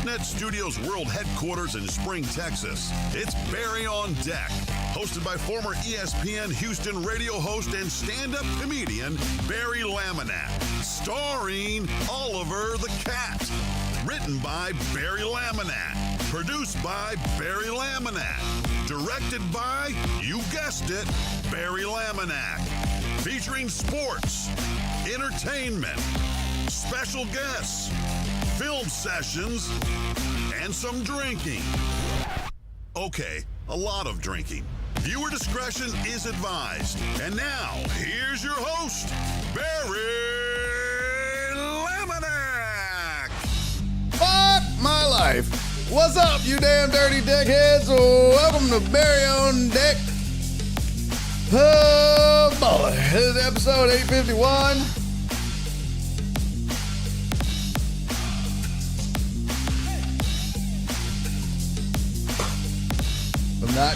Sportsnet Studios World Headquarters in Spring, Texas, it's Barry on Deck, hosted by former ESPN Houston radio host and stand-up comedian Barry Laminack, starring Oliver the Cat. Written by Barry Laminack, produced by Barry Laminack, directed by, you guessed it, Barry Laminack, featuring sports, entertainment, special guests, film sessions, and some drinking. Okay, a lot of drinking. Viewer discretion is advised. And now, here's your host, Barry Laminack. Fuck my life. What's up, you damn dirty dickheads? Welcome to Barry on Deck. Oh boy, this is episode 851. I'm not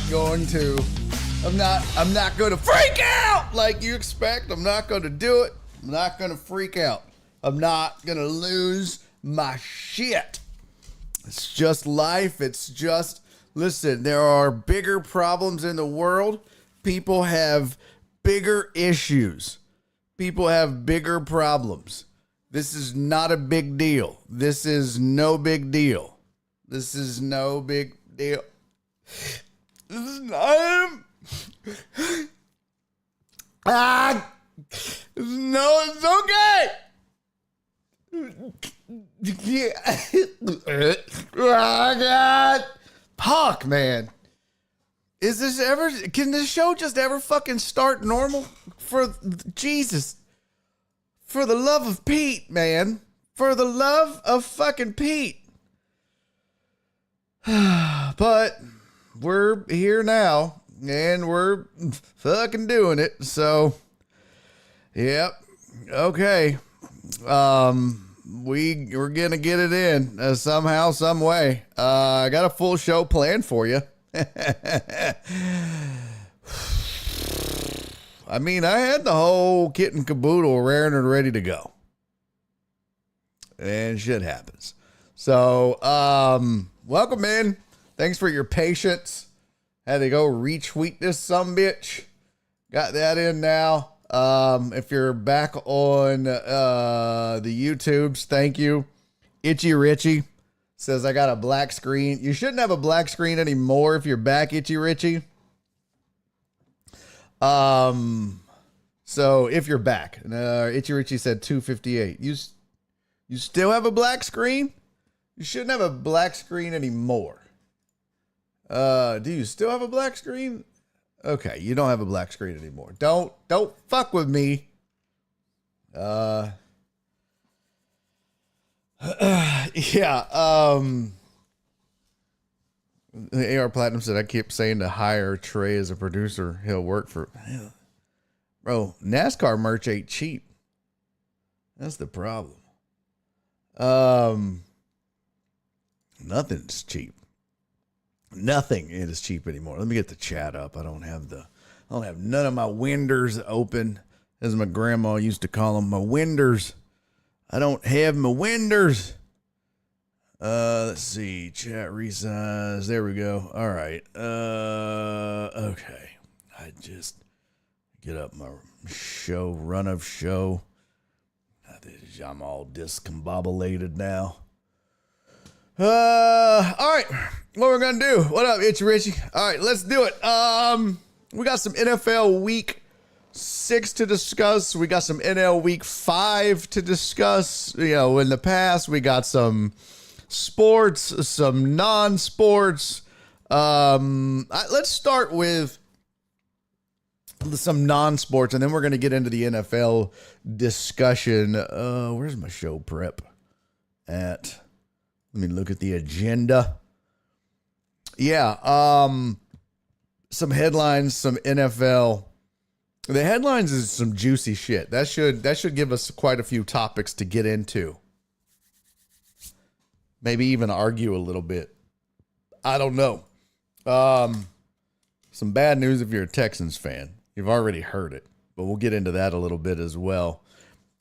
going to freak out like you expect. I'm not going to do it. I'm not going to freak out. I'm not going to lose my shit. It's just life. It's just, listen, there are bigger problems in the world. People have bigger issues. People have bigger problems. This is not a big deal. This is no big deal. This is no big deal. This is not. No, it's okay. Oh, God. Fuck, man. Is this ever, can this show just ever fucking start normal? For Jesus. For the love of Pete, man. For the love of fucking Pete. But we're here now, and we're fucking doing it. So, yep. Okay. We're gonna get it in somehow, some way. I got a full show planned for you. I mean, I had the whole kit and caboodle raring and ready to go. And shit happens. So, welcome in. Thanks for your patience. Had to go retweet this sumbitch. Got that in now. If you're back on the YouTubes, thank you. Itchy Richie says I got a black screen. You shouldn't have a black screen anymore if you're back, Itchy Richie. So if you're back, Itchy Richie said 258. You still have a black screen? You shouldn't have a black screen anymore. Do you still have a black screen? Okay, you don't have a black screen anymore. Don't fuck with me. Yeah. AR Platinum said I keep saying to hire Trey as a producer. He'll work for. Bro, NASCAR merch ain't cheap. That's the problem. Nothing's cheap. Nothing is cheap anymore. Let me get the chat up. I don't have none of my winders open, as my grandma used to call them, my winders. I don't have my winders. Let's see. Chat resize. There we go. All right. Okay. I just get up my run of show. I'm all discombobulated now. All right. What we're going to do. What up, Itchy Richie? All right, let's do it. We got some NFL week 6 to discuss. We got some NL week 5 to discuss. You know, in the past, we got some sports, some non-sports. Let's start with some non-sports, and then we're going to get into the NFL discussion. Where's my show prep at? Let me look at the agenda. Yeah, some headlines, some NFL. The headlines is some juicy shit. That should give us quite a few topics to get into. Maybe even argue a little bit. I don't know. Some bad news if you're a Texans fan. You've already heard it, but we'll get into that a little bit as well.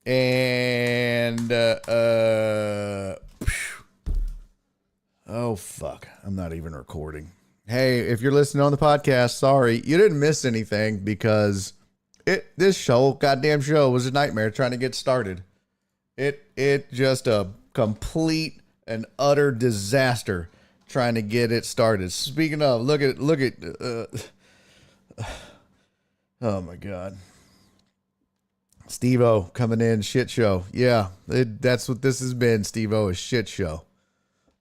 And Oh, fuck. I'm not even recording. Hey, if you're listening on the podcast, sorry. You didn't miss anything because this goddamn show was a nightmare trying to get started. It just a complete and utter disaster trying to get it started. Speaking of, look at oh my God. Steve-O coming in, shit show. Yeah, that's what this has been, Steve-O, a shit show.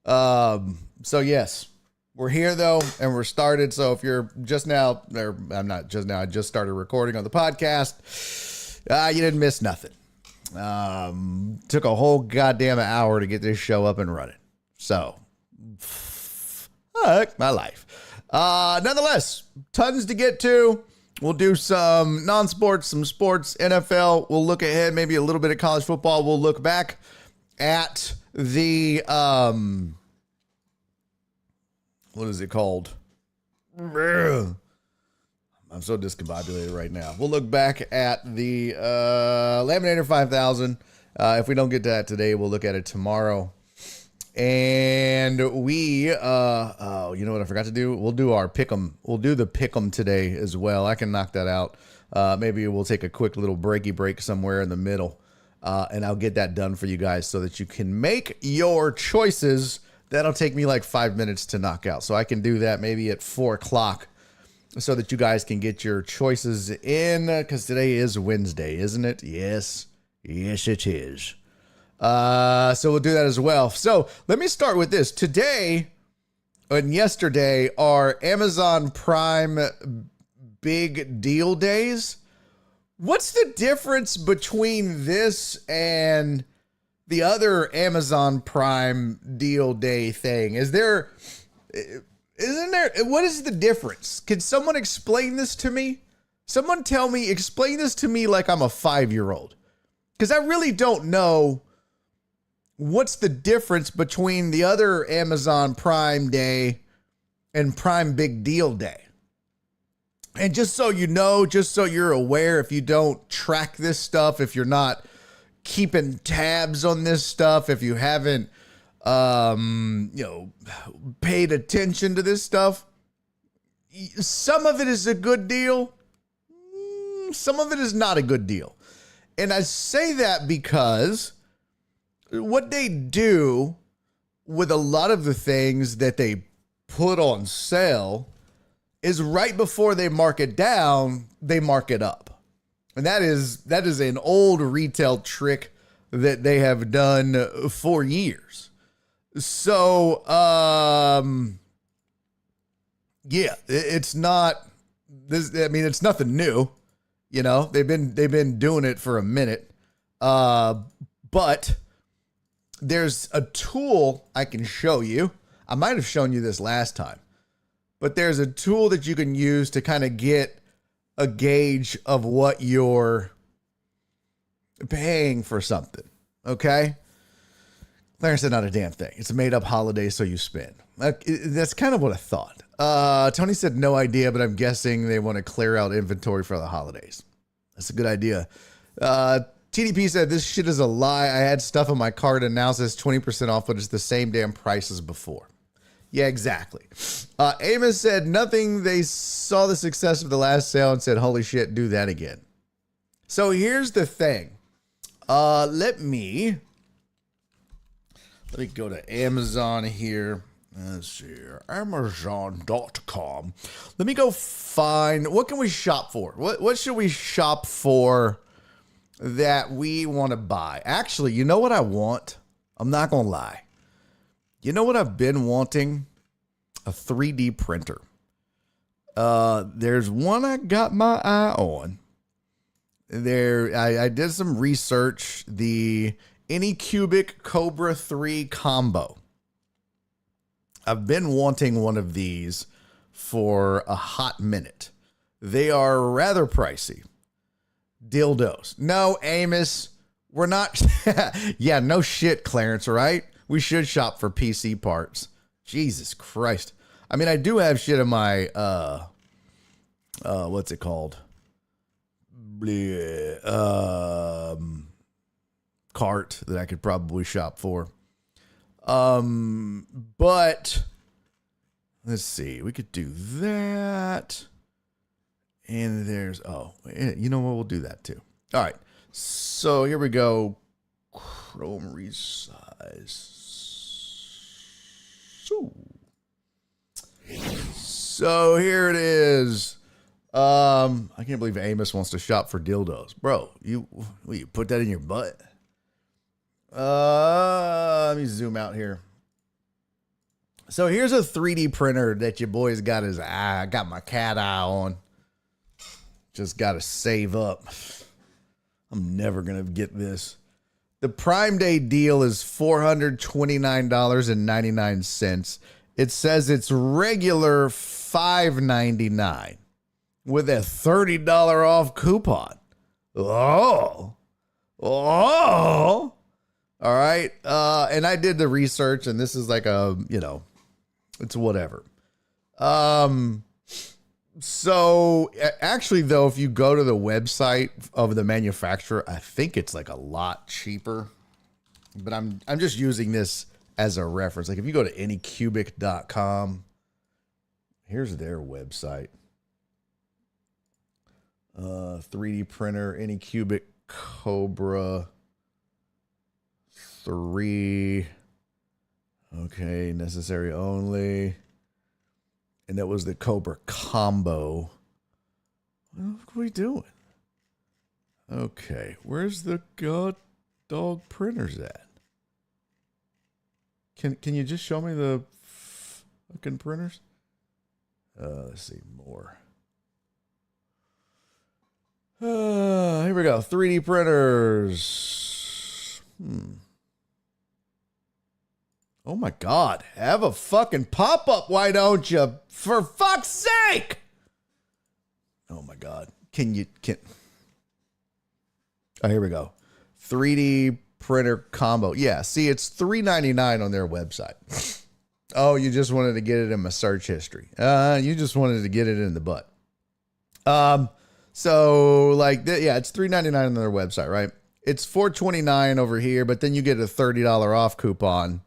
So yes, we're here though, and we're started. So if you're just now, or I'm not just now, I just started recording on the podcast. You didn't miss nothing. Took a whole goddamn hour to get this show up and running. So, fuck my life. Nonetheless, tons to get to. We'll do some non-sports, some sports, NFL. We'll look ahead, maybe a little bit of college football. We'll look back at the, what is it called? I'm so discombobulated right now. We'll look back at the Laminator 5000. If we don't get to that today, we'll look at it tomorrow. And we, you know what I forgot to do? We'll do our pick'em. We'll do the pick'em today as well. I can knock that out. Maybe we'll take a quick little break somewhere in the middle. And I'll get that done for you guys so that you can make your choices. That'll take me like 5 minutes to knock out. So I can do that maybe at 4 o'clock so that you guys can get your choices in. Because today is Wednesday, isn't it? Yes. Yes, it is. So we'll do that as well. So let me start with this. Today and yesterday are Amazon Prime big deal days. What's the difference between this and the other Amazon Prime deal day thing? Isn't there, what is the difference? Can someone explain this to me? Explain this to me like I'm a 5-year-old. Because I really don't know what's the difference between the other Amazon Prime Day and Prime Big Deal Day. And just so you know, just so you're aware, if you don't track this stuff, if you're not keeping tabs on this stuff, if you haven't, paid attention to this stuff, some of it is a good deal. Some of it is not a good deal. And I say that because what they do with a lot of the things that they put on sale is right before they mark it down, they mark it up. And that is an old retail trick that they have done for years. So, yeah, it's not this. I mean, it's nothing new. You know, they've been doing it for a minute. But there's a tool I can show you. I might have shown you this last time, but there's a tool that you can use to kind of get a gauge of what you're paying for something. Okay. Clarence said not a damn thing. It's a made up holiday, so you spend. That's kind of what I thought. Tony said no idea, but I'm guessing they want to clear out inventory for the holidays. That's a good idea. TDP said, this shit is a lie. I had stuff on my cart and now says 20% off, but it's the same damn price as before. Yeah, exactly. Amos said, nothing. They saw the success of the last sale and said, holy shit, do that again. So here's the thing. Let me go to Amazon here. Let's see here. Amazon.com. Let me go find, what can we shop for? What should we shop for that we want to buy? Actually, you know what I want? I'm not going to lie. You know what I've been wanting? A 3D printer. There's one I got my eye on. I did some research. The Anycubic Cobra 3 combo. I've been wanting one of these for a hot minute. They are rather pricey. Dildos. No, Amos, we're not. Yeah, no shit, Clarence, right? We should shop for PC parts. Jesus Christ. I mean, I do have shit in my, what's it called? Cart that I could probably shop for. But let's see. We could do that. And there's, you know what? We'll do that too. All right. So here we go. Chrome resize. So here it is. I can't believe Amos wants to shop for dildos. Bro, you put that in your butt? Let me zoom out here. So here's a 3D printer that your boy's got his eye. I got my cat eye on. Just got to save up. I'm never going to get this. The Prime Day deal is $429.99. It says it's regular $599 with a $30 off coupon. Oh. All right. And I did the research, and this is like it's whatever. So actually, though, if you go to the website of the manufacturer, I think it's like a lot cheaper. But I'm just using this as a reference. Like if you go to anycubic.com, here's their website. 3D printer, Anycubic Cobra 3. Okay, necessary only. And that was the Cobra Combo. What are we doing? Okay, where's the god dog printers at? Can you just show me the fucking printers? Let's see more. Here we go. 3D printers. Oh my God. Have a fucking pop-up, why don't you? For fuck's sake! Oh my God. Oh, here we go. 3D printer combo. Yeah, see, it's $3.99 on their website. Oh, you just wanted to get it in my search history. You just wanted to get it in the butt. So like, it's $3.99 on their website, right? It's $4.29 over here, but then you get a $30 off coupon,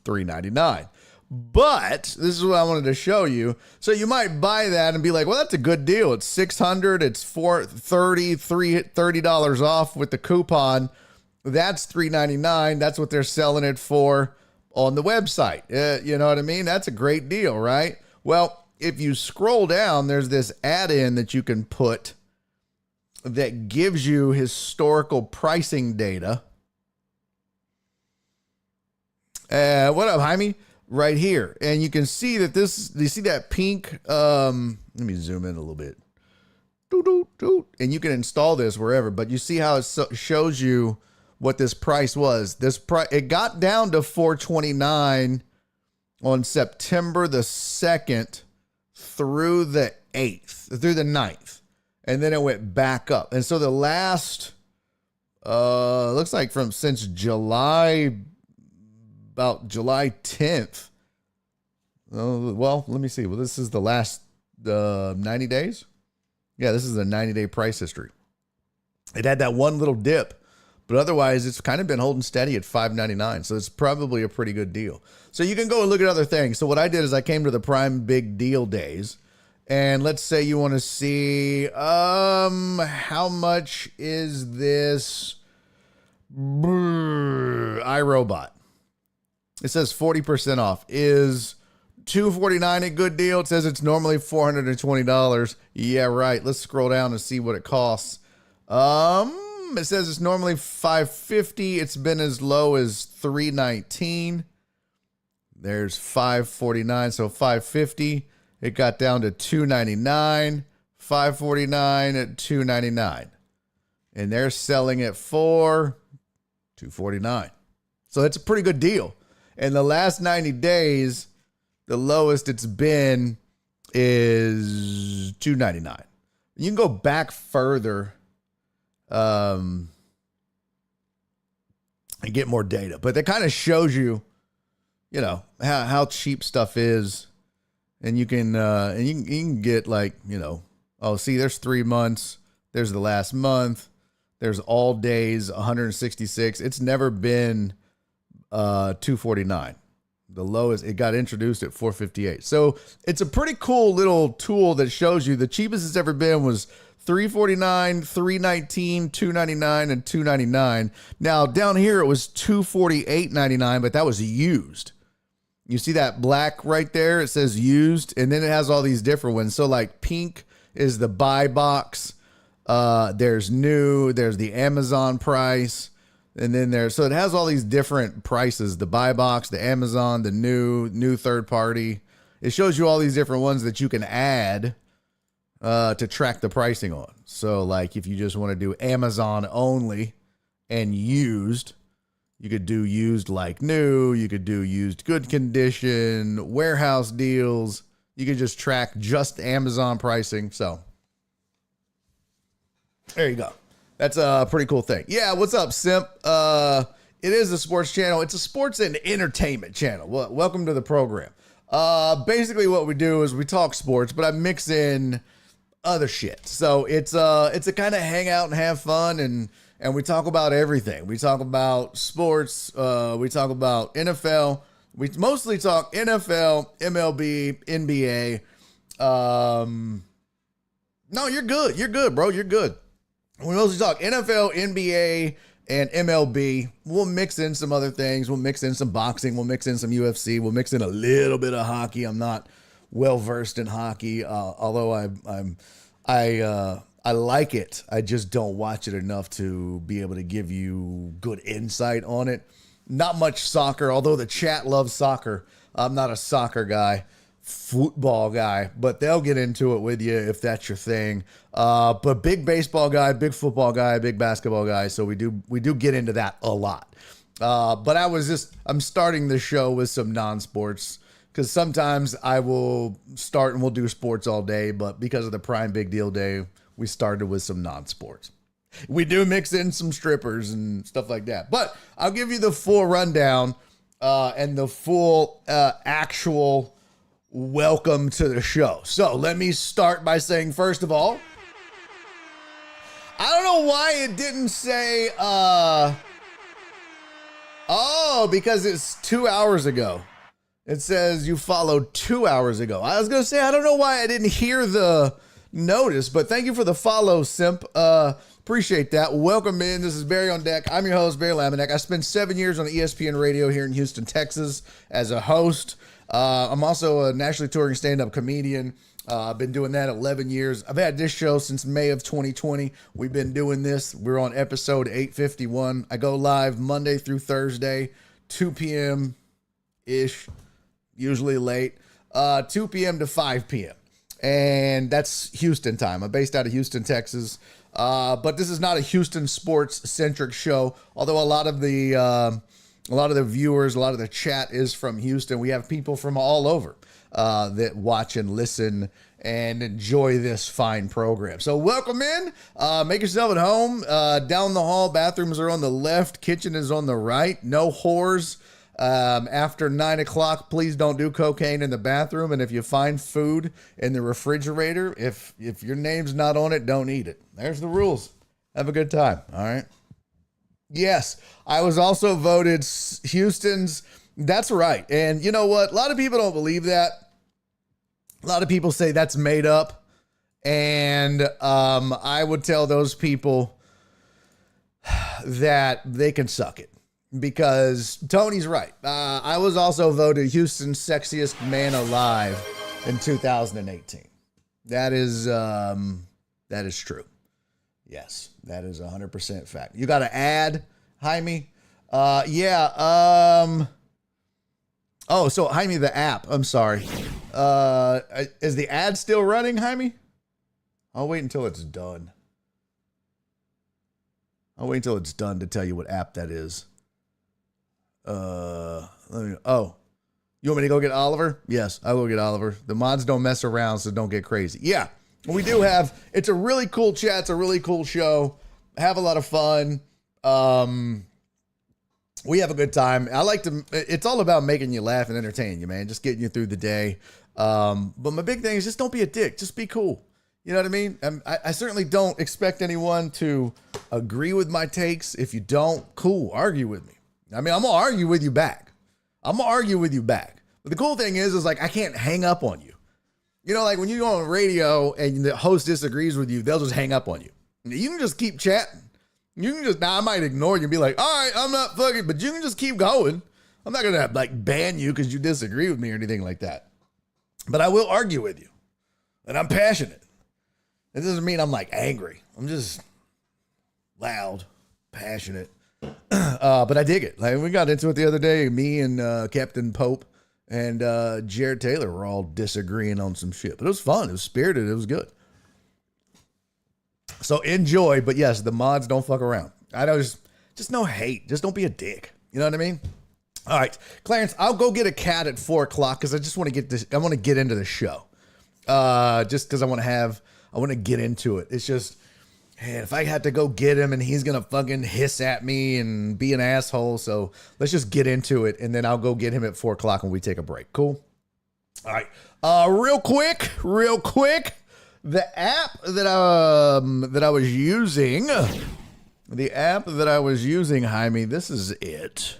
$3.99. But this is what I wanted to show you. So you might buy that and be like, well, that's a good deal. It's $600. It's $30 off with the coupon. That's $3.99. That's what they're selling it for on the website. You know what I mean? That's a great deal, right? Well, if you scroll down, there's this add-in that you can put that gives you historical pricing data. What up, Jaime? Right here. And you can see that you see that pink, let me zoom in a little bit. And you can install this wherever, but you see how it shows you what this price was. It got down to $429 on September the 2nd through the 9th. And then it went back up. And so the last, looks like since July, about July 10th. Well, let me see. Well, this is the last 90 days. Yeah, this is a 90-day price history. It had that one little dip, but otherwise it's kind of been holding steady at $5.99. So it's probably a pretty good deal. So you can go and look at other things. So what I did is I came to the Prime Big Deal days, and let's say you want to see how much is this iRobot? It says 40% off. Is $249 a good deal? It says it's normally $420. Yeah, right. Let's scroll down and see what it costs. It says it's normally $550. It's been as low as $319. There's $549, so $550. It got down to $299. $549 at $299. And they're selling it for $249. So it's a pretty good deal. In the last 90 days, the lowest it's been is $299. You can go back further and get more data, but that kind of shows you, how cheap stuff is, and you can get like, see, there's 3 months, there's the last month, there's all days, 166. It's never been $249. The lowest, it got introduced at $458. So it's a pretty cool little tool that shows you the cheapest it's ever been was $349, $319, $299, and $299. Now down here it was $248.99, but that was used. You see that black right there? It says used, and then it has all these different ones. So like pink is the buy box. There's new, there's the Amazon price. And then so it has all these different prices, the buy box, the Amazon, the new third party. It shows you all these different ones that you can add to track the pricing on. So like if you just want to do Amazon only and used, you could do used like new, you could do used good condition, warehouse deals. You could just track just Amazon pricing. So there you go. That's a pretty cool thing. Yeah, what's up, Simp? It is a sports channel. It's a sports and entertainment channel. Well, welcome to the program. Basically what we do is we talk sports, but I mix in other shit. So it's a kind of hang out and have fun, and we talk about everything. We talk about sports. We talk about NFL. We mostly talk NFL, MLB, NBA. No, you're good. You're good, bro. You're good. We mostly talk NFL, NBA, and MLB. We'll mix in some other things. We'll mix in some boxing. We'll mix in some UFC. We'll mix in a little bit of hockey. I'm not well versed in hockey, although I like it. I just don't watch it enough to be able to give you good insight on it. Not much soccer, although the chat loves soccer. I'm not a soccer guy. Football guy, but they'll get into it with you if that's your thing. But big baseball guy, big football guy, big basketball guy. So we do get into that a lot. But I'm starting the show with some non-sports because sometimes I will start and we'll do sports all day, but because of the Prime Big Deal Day, we started with some non-sports. We do mix in some strippers and stuff like that, but I'll give you the full rundown and the full actual welcome to the show. So let me start by saying, first of all, I don't know why it didn't say, because it's 2 hours ago. It says you followed 2 hours ago. I was going to say, I don't know why I didn't hear the notice, but thank you for the follow, Simp. Appreciate that. Welcome in. This is Barry on Deck. I'm your host, Barry Laminack. I spent 7 years on ESPN radio here in Houston, Texas as a host. I'm also a nationally touring stand-up comedian. I've been doing that 11 years. I've had this show since May of 2020. We've been doing this. We're on episode 851. I go live Monday through Thursday, 2 p.m.-ish, usually late, 2 p.m. to 5 p.m. And that's Houston time. I'm based out of Houston, Texas. But this is not a Houston sports-centric show, although a lot of the viewers, a lot of the chat is from Houston. We have people from all over that watch and listen and enjoy this fine program. So welcome in. Make yourself at home. Down the hall, bathrooms are on the left. Kitchen is on the right. No whores. After 9 o'clock, please don't do cocaine in the bathroom. And if you find food in the refrigerator, if your name's not on it, don't eat it. There's the rules. Have a good time. All right. Yes, I was also voted Houston's. That's right. And you know what? A lot of people don't believe that. A lot of people say that's made up. And I would tell those people that they can suck it. Because Tony's right. I was also voted Houston's sexiest man alive in 2018. That is true. Yes, that is 100% fact. You got to add, Jaime? Yeah. Oh, so Jaime, the app. I'm sorry. Is the ad still running, Jaime? I'll wait until it's done. I'll wait until it's done to tell you what app that is. You want me to go get Oliver? Yes, I'll go get Oliver. The mods don't mess around, so don't get crazy. Yeah, we do have, it's a really cool chat. It's a really cool show. Have a lot of fun. We have a good time. It's all about making you laugh and entertain you, man. Just getting you through the day. But my big thing is just don't be a dick. Just be cool. You know what I mean? I certainly don't expect anyone to agree with my takes. If you don't, cool, argue with me. I mean, I'm going to argue with you back. But the cool thing is like, I can't hang up on you. You know, like when you go on radio and the host disagrees with you, they'll just hang up on you. You can just keep chatting. Now I might ignore you and be like, all right, I'm not fucking, but you can just keep going. I'm not going to like ban you because you disagree with me or anything like that. But I will argue with you. And I'm passionate. It doesn't mean I'm like angry. I'm just loud, passionate. But I dig it. Like we got into it the other day. Me and Captain Pope and Jared Taylor were all disagreeing on some shit. But it was fun. It was spirited. It was good. So enjoy. But yes, the mods don't fuck around. I know, just no hate. Just don't be a dick. You know what I mean? All right, Clarence, I'll go get a cat at 4:00 because I just want to get this. I want to get into the show. Just because I want to get into it. It's just, man, if I had to go get him and he's going to fucking hiss at me and be an asshole. So let's just get into it. And then I'll go get him at 4:00 when we take a break. Cool. All right. Real quick. The app that I was using, Jaime, this is it.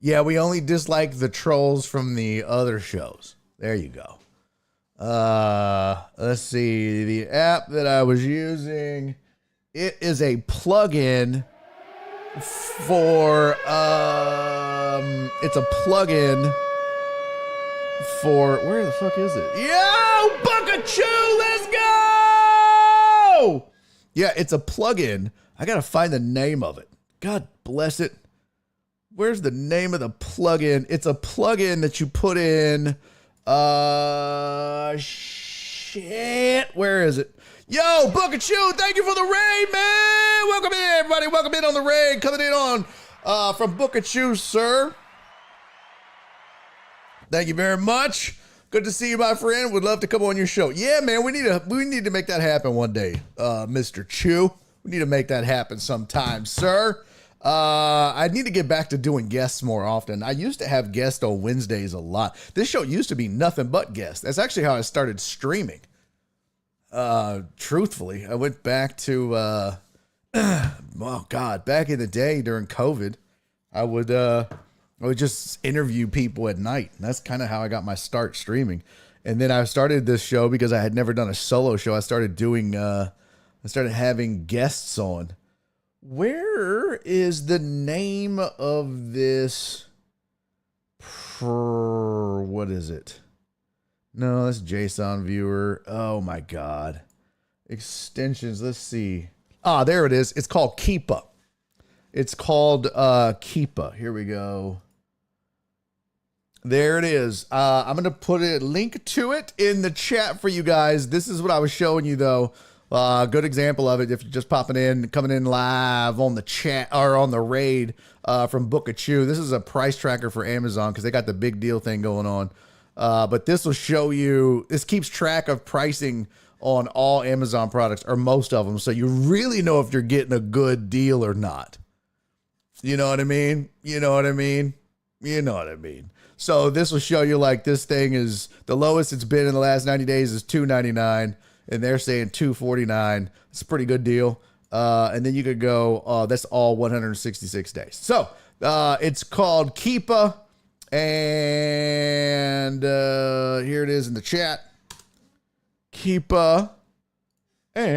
Yeah, we only dislike the trolls from the other shows. There you go. Let's see. The app that I was using, it is a plugin for where the fuck is it? Yo, Buckachoo, let's go! Yeah, it's a plugin. I gotta find the name of it. God bless it. Where's the name of the plugin? It's a plugin that you put in. Shit. Where is it? Yo, Buckachoo, thank you for the raid, man. Welcome in, everybody. Welcome in on the raid. Coming in on from Buckachoo, sir. Thank you very much. Good to see you, my friend. Would love to come on your show. Yeah, man, we need to make that happen one day, Mr. Chew. We need to make that happen sometime, sir. I need to get back to doing guests more often. I used to have guests on Wednesdays a lot. This show used to be nothing but guests. That's actually how I started streaming. Truthfully, I went back to, oh God, back in the day during COVID, I would just interview people at night. And that's kind of how I got my start streaming. And then I started this show because I had never done a solo show. I started having guests on. Where is the name of this? What is it? No, that's JSON viewer. Oh my God. Extensions. Let's see. Ah, there it is. It's called Keepa. It's called Keepa. Here we go. There it is. I'm going to put a link to it in the chat for you guys. This is what I was showing you though. Good example of it if you're just coming in live on the chat or on the raid from Buckachoo. This is a price tracker for Amazon because they got the big deal thing going on. But this will show you, this keeps track of pricing on all Amazon products or most of them. So you really know if you're getting a good deal or not. You know what I mean? So this will show you like this thing is the lowest it's been in the last 90 days is $2.99. And they're saying $2.49. It's a pretty good deal. And then you could go, that's all 166 days. So it's called Keepa. And here it is in the chat. Keepa. And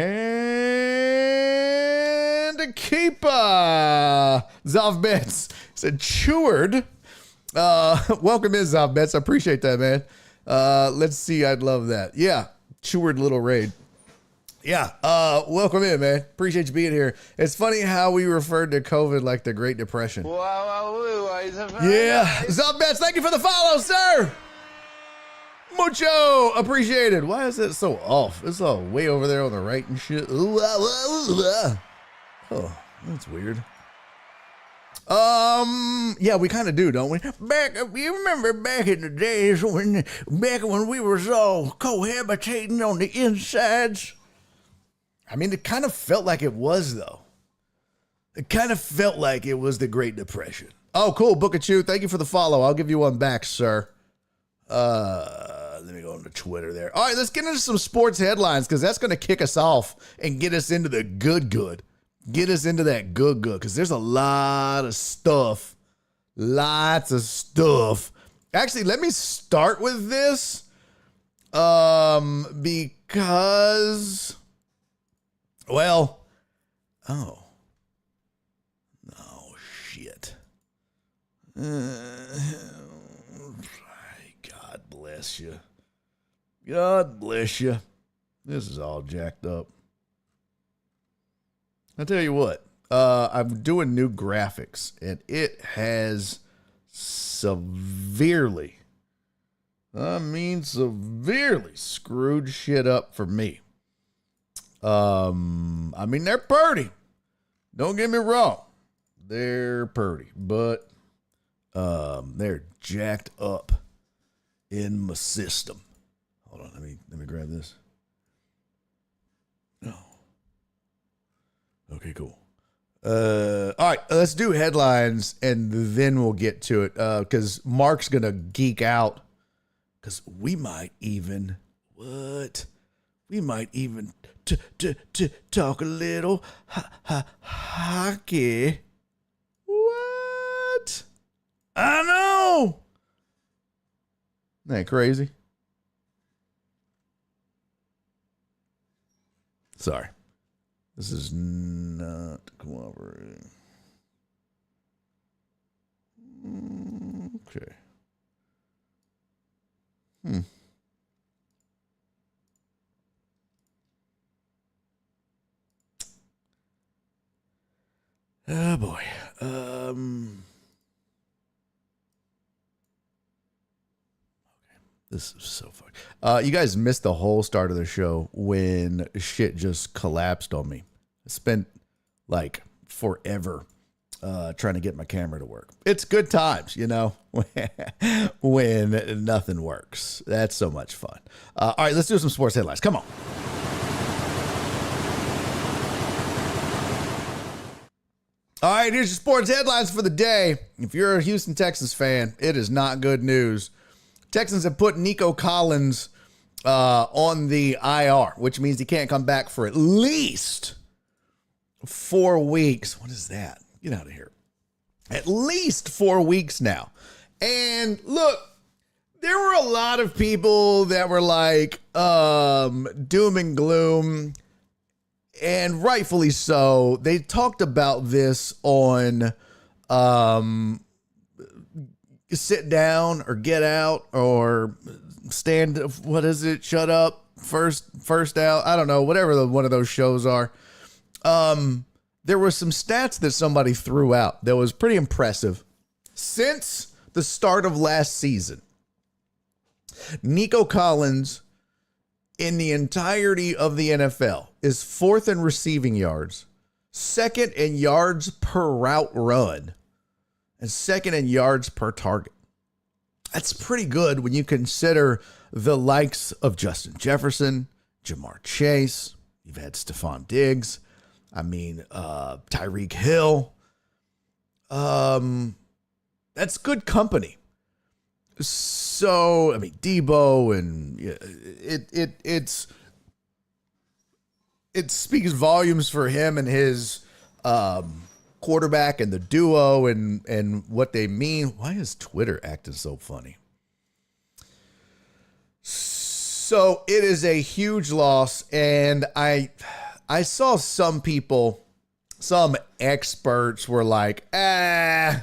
Keepa. Zovbets said Cheward. Welcome in, Zovbets. I appreciate that, man. Let's see. I'd love that. Yeah. Cheward little raid. Yeah. Welcome in, man. Appreciate you being here. It's funny how we referred to COVID like the Great Depression. Yeah. Zubets, thank you for the follow, sir. Mucho appreciated. Why is it so off? It's all way over there on the right and shit. Oh, that's weird. Yeah, we kind of do, don't we? You remember back in the days when we were all cohabitating on the insides? I mean, it kind of felt like it was, though. It kind of felt like it was the Great Depression. Oh, cool, Buckachoo. Thank you for the follow. I'll give you one back, sir. Let me go on to Twitter there. All right, let's get into some sports headlines because that's going to kick us off and get us into the good. Get us into that good, because there's a lot of stuff. Lots of stuff. Actually, let me start with this. Because, well, oh, shit. God bless you. God bless you. This is all jacked up. I'll tell you what, I'm doing new graphics, and it has severely screwed shit up for me. They're pretty. Don't get me wrong. They're pretty, but they're jacked up in my system. Hold on, let me grab this. No. Okay, cool. All right, let's do headlines, and then we'll get to it, because Mark's going to geek out, because we might even talk a little hockey. What? I know. Isn't that crazy? Sorry. This is not cooperating. Okay. Oh boy. This is so funny. You guys missed the whole start of the show when shit just collapsed on me. I spent like forever trying to get my camera to work. It's good times, when nothing works. That's so much fun. All right, let's do some sports headlines. Come on. All right, here's your sports headlines for the day. If you're a Houston Texans fan, it is not good news. Texans have put Nico Collins on the IR, which means he can't come back for at least 4 weeks. What is that? Get out of here. At least 4 weeks now. And look, there were a lot of people that were like doom and gloom, and rightfully so. They talked about this on sit down or get out or stand. What is it? Shut up. First out. I don't know. Whatever one of those shows are. There were some stats that somebody threw out that was pretty impressive. Since the start of last season, Nico Collins in the entirety of the NFL is fourth in receiving yards, second in yards per route run, and second in yards per target. That's pretty good when you consider the likes of Justin Jefferson, Jamar Chase. You've had Stephon Diggs. Tyreek Hill. That's good company. So, Debo, and it speaks volumes for him and his quarterback and the duo and what they mean. Why is Twitter acting so funny? So it is a huge loss, and I saw some people, some experts were like, I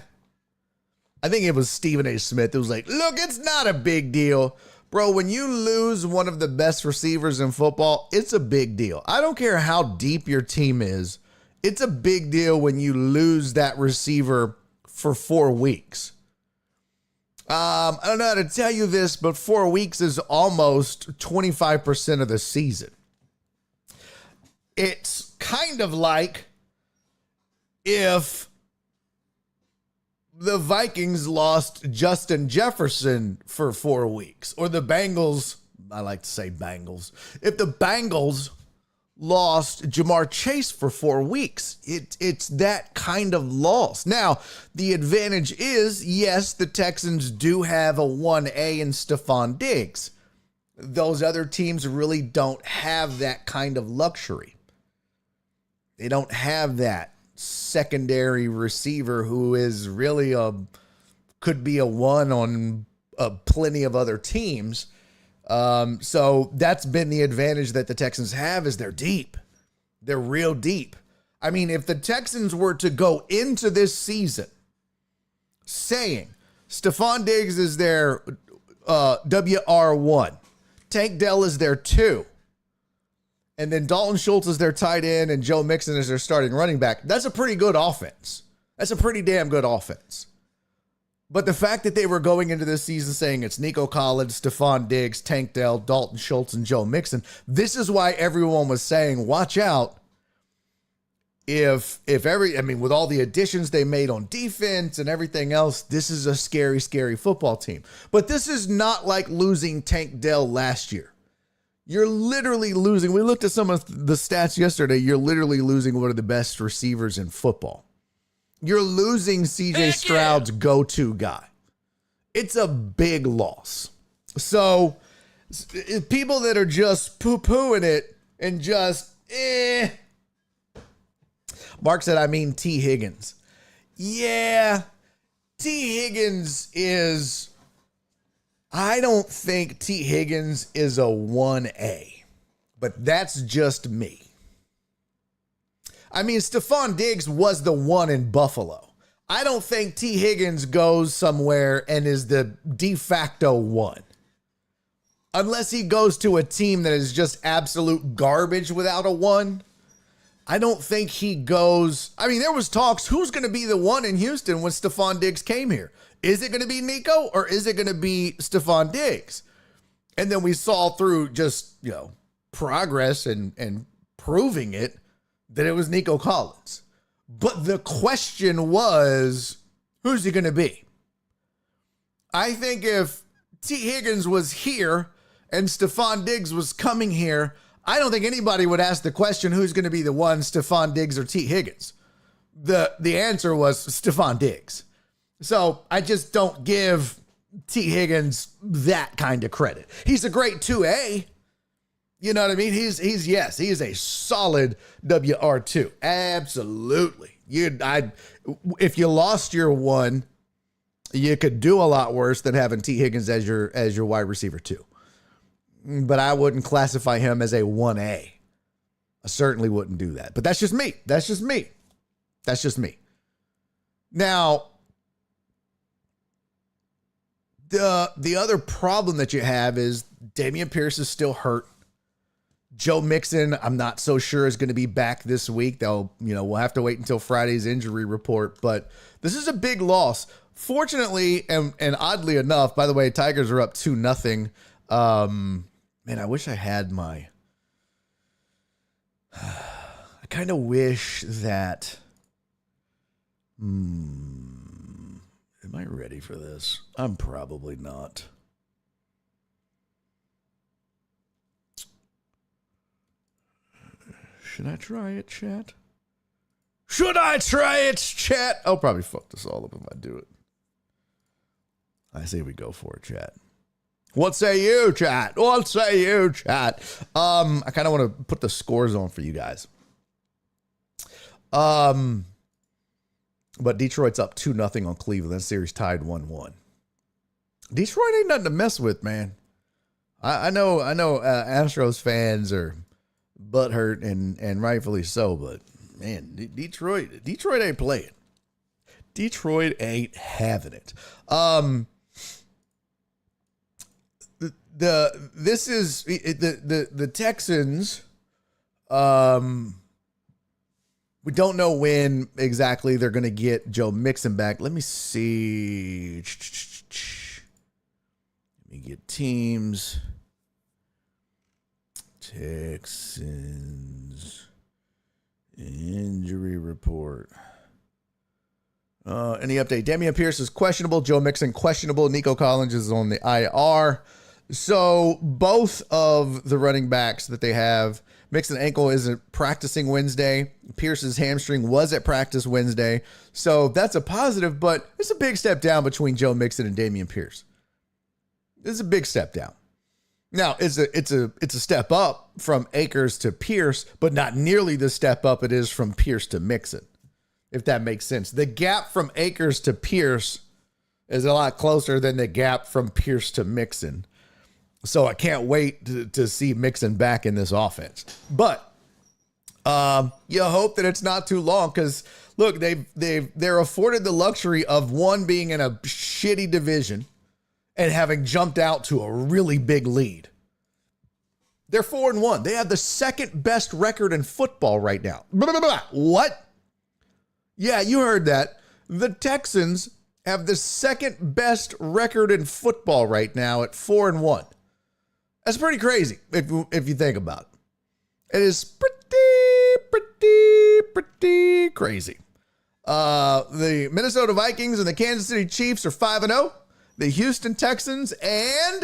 think it was Stephen A. Smith. It was like, look, it's not a big deal. Bro, when you lose one of the best receivers in football, it's a big deal. I don't care how deep your team is. It's a big deal when you lose that receiver for 4 weeks. I don't know how to tell you this, but 4 weeks is almost 25% of the season. It's kind of like if the Vikings lost Justin Jefferson for 4 weeks, or the Bengals, I like to say Bengals. If the Bengals lost Jamar Chase for 4 weeks, it's that kind of loss. Now, the advantage is, yes, the Texans do have a 1A in Stephon Diggs. Those other teams really don't have that kind of luxury. They don't have that secondary receiver who is really could be a one on plenty of other teams. So that's been the advantage that the Texans have is they're deep. They're real deep. I mean, if the Texans were to go into this season saying Stephon Diggs is their WR1, Tank Dell is their 2, and then Dalton Schultz is their tight end and Joe Mixon is their starting running back, that's a pretty good offense. That's a pretty damn good offense. But the fact that they were going into this season saying it's Nico Collins, Stephon Diggs, Tank Dell, Dalton Schultz, and Joe Mixon, this is why everyone was saying, watch out. With all the additions they made on defense and everything else, this is a scary, scary football team. But this is not like losing Tank Dell last year. You're literally losing. We looked at some of the stats yesterday. You're literally losing one of the best receivers in football. You're losing CJ Stroud's go-to guy. It's a big loss. So people that are just poo-pooing it and just, Mark said, I mean T. Higgins. Yeah, T. Higgins is, I don't think T. Higgins is a 1A, but that's just me. I mean, Stephon Diggs was the 1 in Buffalo. I don't think T. Higgins goes somewhere and is the de facto 1. Unless he goes to a team that is just absolute garbage without a 1. I don't think he goes. I mean, there was talks, who's going to be the 1 in Houston when Stephon Diggs came here? Is it going to be Nico or is it going to be Stephon Diggs? And then we saw through just, progress and proving it that it was Nico Collins. But the question was, who's he going to be? I think if T. Higgins was here and Stephon Diggs was coming here, I don't think anybody would ask the question, who's going to be the 1, Stephon Diggs or T. Higgins? The answer was Stephon Diggs. So I just don't give T. Higgins that kind of credit. He's a great 2A. You know what I mean? He is a solid WR2. Absolutely. If you lost your 1, you could do a lot worse than having T. Higgins as your wide receiver 2. But I wouldn't classify him as a 1A. I certainly wouldn't do that. But that's just me. Now, the other problem that you have is Dameon Pierce is still hurt. Joe Mixon, I'm not so sure is going to be back this week. We'll have to wait until Friday's injury report. But this is a big loss. Fortunately, and oddly enough, by the way, Tigers are up 2-0. Man, I wish I had my. I kind of wish that. Am I ready for this? I'm probably not. Should I try it, chat? I'll probably fuck this all up if I do it. I say we go for it, chat. What say you, chat? I kind of want to put the scores on for you guys. But Detroit's up 2-0 on Cleveland. That series tied 1-1. Detroit ain't nothing to mess with, man. I know Astros fans are butthurt and rightfully so, but man, Detroit ain't playing. Detroit ain't having it. The Texans, we don't know when exactly they're going to get Joe Mixon back. Let me see. Let me get teams. Texans injury report. Any update? Dameon Pierce is questionable. Joe Mixon questionable. Nico Collins is on the IR. So both of the running backs that they have, Mixon ankle isn't practicing Wednesday. Pierce's hamstring was at practice Wednesday. So that's a positive, but it's a big step down between Joe Mixon and Dameon Pierce. This is a big step down. Now, it's a step up from Akers to Pierce, but not nearly the step up it is from Pierce to Mixon, if that makes sense. The gap from Akers to Pierce is a lot closer than the gap from Pierce to Mixon. So I can't wait to see Mixon back in this offense. But you hope that it's not too long because, look, they're afforded the luxury of one being in a shitty division and having jumped out to a really big lead. They're 4-1. They have the second best record in football right now. Blah, blah, blah. What? Yeah, you heard that. The Texans have the second best record in football right now at 4-1. That's pretty crazy if you think about it. It is pretty crazy. The Minnesota Vikings and the Kansas City Chiefs are 5-0. The Houston Texans and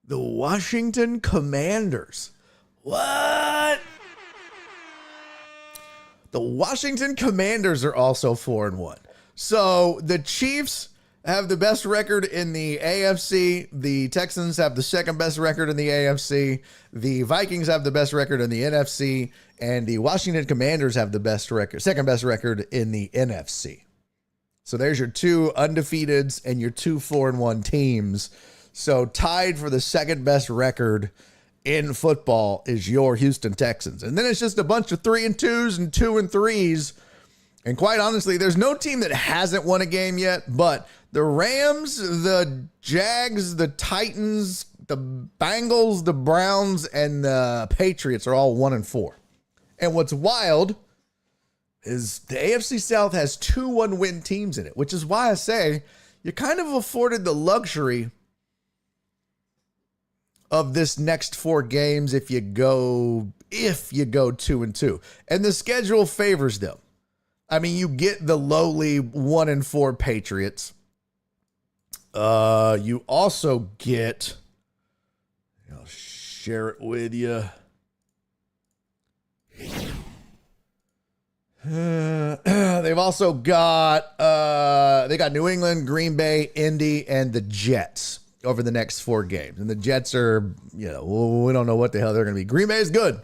the Washington Commanders. What? The Washington Commanders are also 4-1. So the Chiefs have the best record in the AFC. The Texans have the second best record in the AFC. The Vikings have the best record in the NFC. And the Washington Commanders have the second best record in the NFC. So there's your two undefeateds and your two 4-1 teams. So tied for the second best record in football is your Houston Texans. And then it's just a bunch of 3-2s and 2-3s. And quite honestly, there's no team that hasn't won a game yet, but the Rams, the Jags, the Titans, the Bengals, the Browns, and the Patriots are all 1-4. And what's wild is the AFC South has 2 one-win teams in it, which is why I say you're kind of afforded the luxury of this next 4 games if you go 2-2. And the schedule favors them. I mean, you get the lowly 1-4 Patriots. You also get, I'll share it with you. They've also got, they got New England, Green Bay, Indy, and the Jets over the next 4 games. And the Jets are, we don't know what the hell they're going to be. Green Bay is good.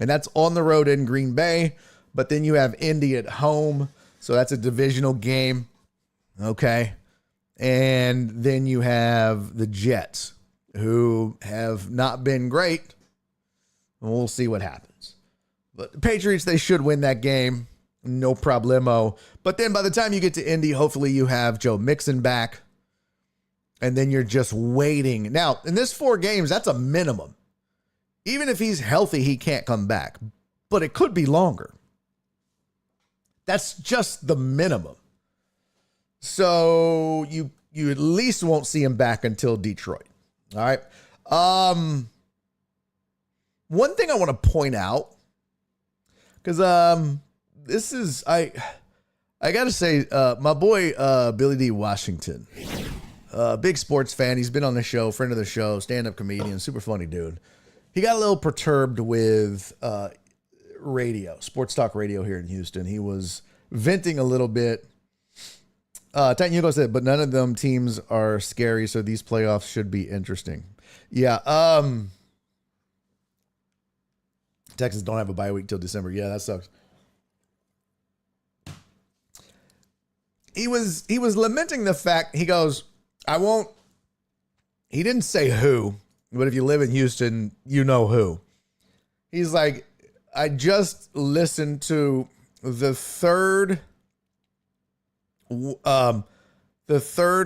And that's on the road in Green Bay. But then you have Indy at home. So that's a divisional game. Okay. And then you have the Jets, who have not been great. And we'll see what happens. But the Patriots, they should win that game. No problemo. But then by the time you get to Indy, hopefully you have Joe Mixon back. And then you're just waiting. Now, in this 4 games, that's a minimum. Even if he's healthy, he can't come back. But it could be longer. That's just the minimum. So you at least won't see him back until Detroit. All right. One thing I want to point out, because this is, I got to say, my boy Billy D. Washington, big sports fan. He's been on the show, friend of the show, stand-up comedian, super funny dude. He got a little perturbed with radio, sports talk radio here in Houston. He was venting a little bit. Titan Hugo said, but none of them teams are scary, so these playoffs should be interesting. Yeah. Texans don't have a bye week till December. Yeah, that sucks. He was lamenting the fact, he goes, he didn't say who, but if you live in Houston, you know who. He's like, I just listened to the third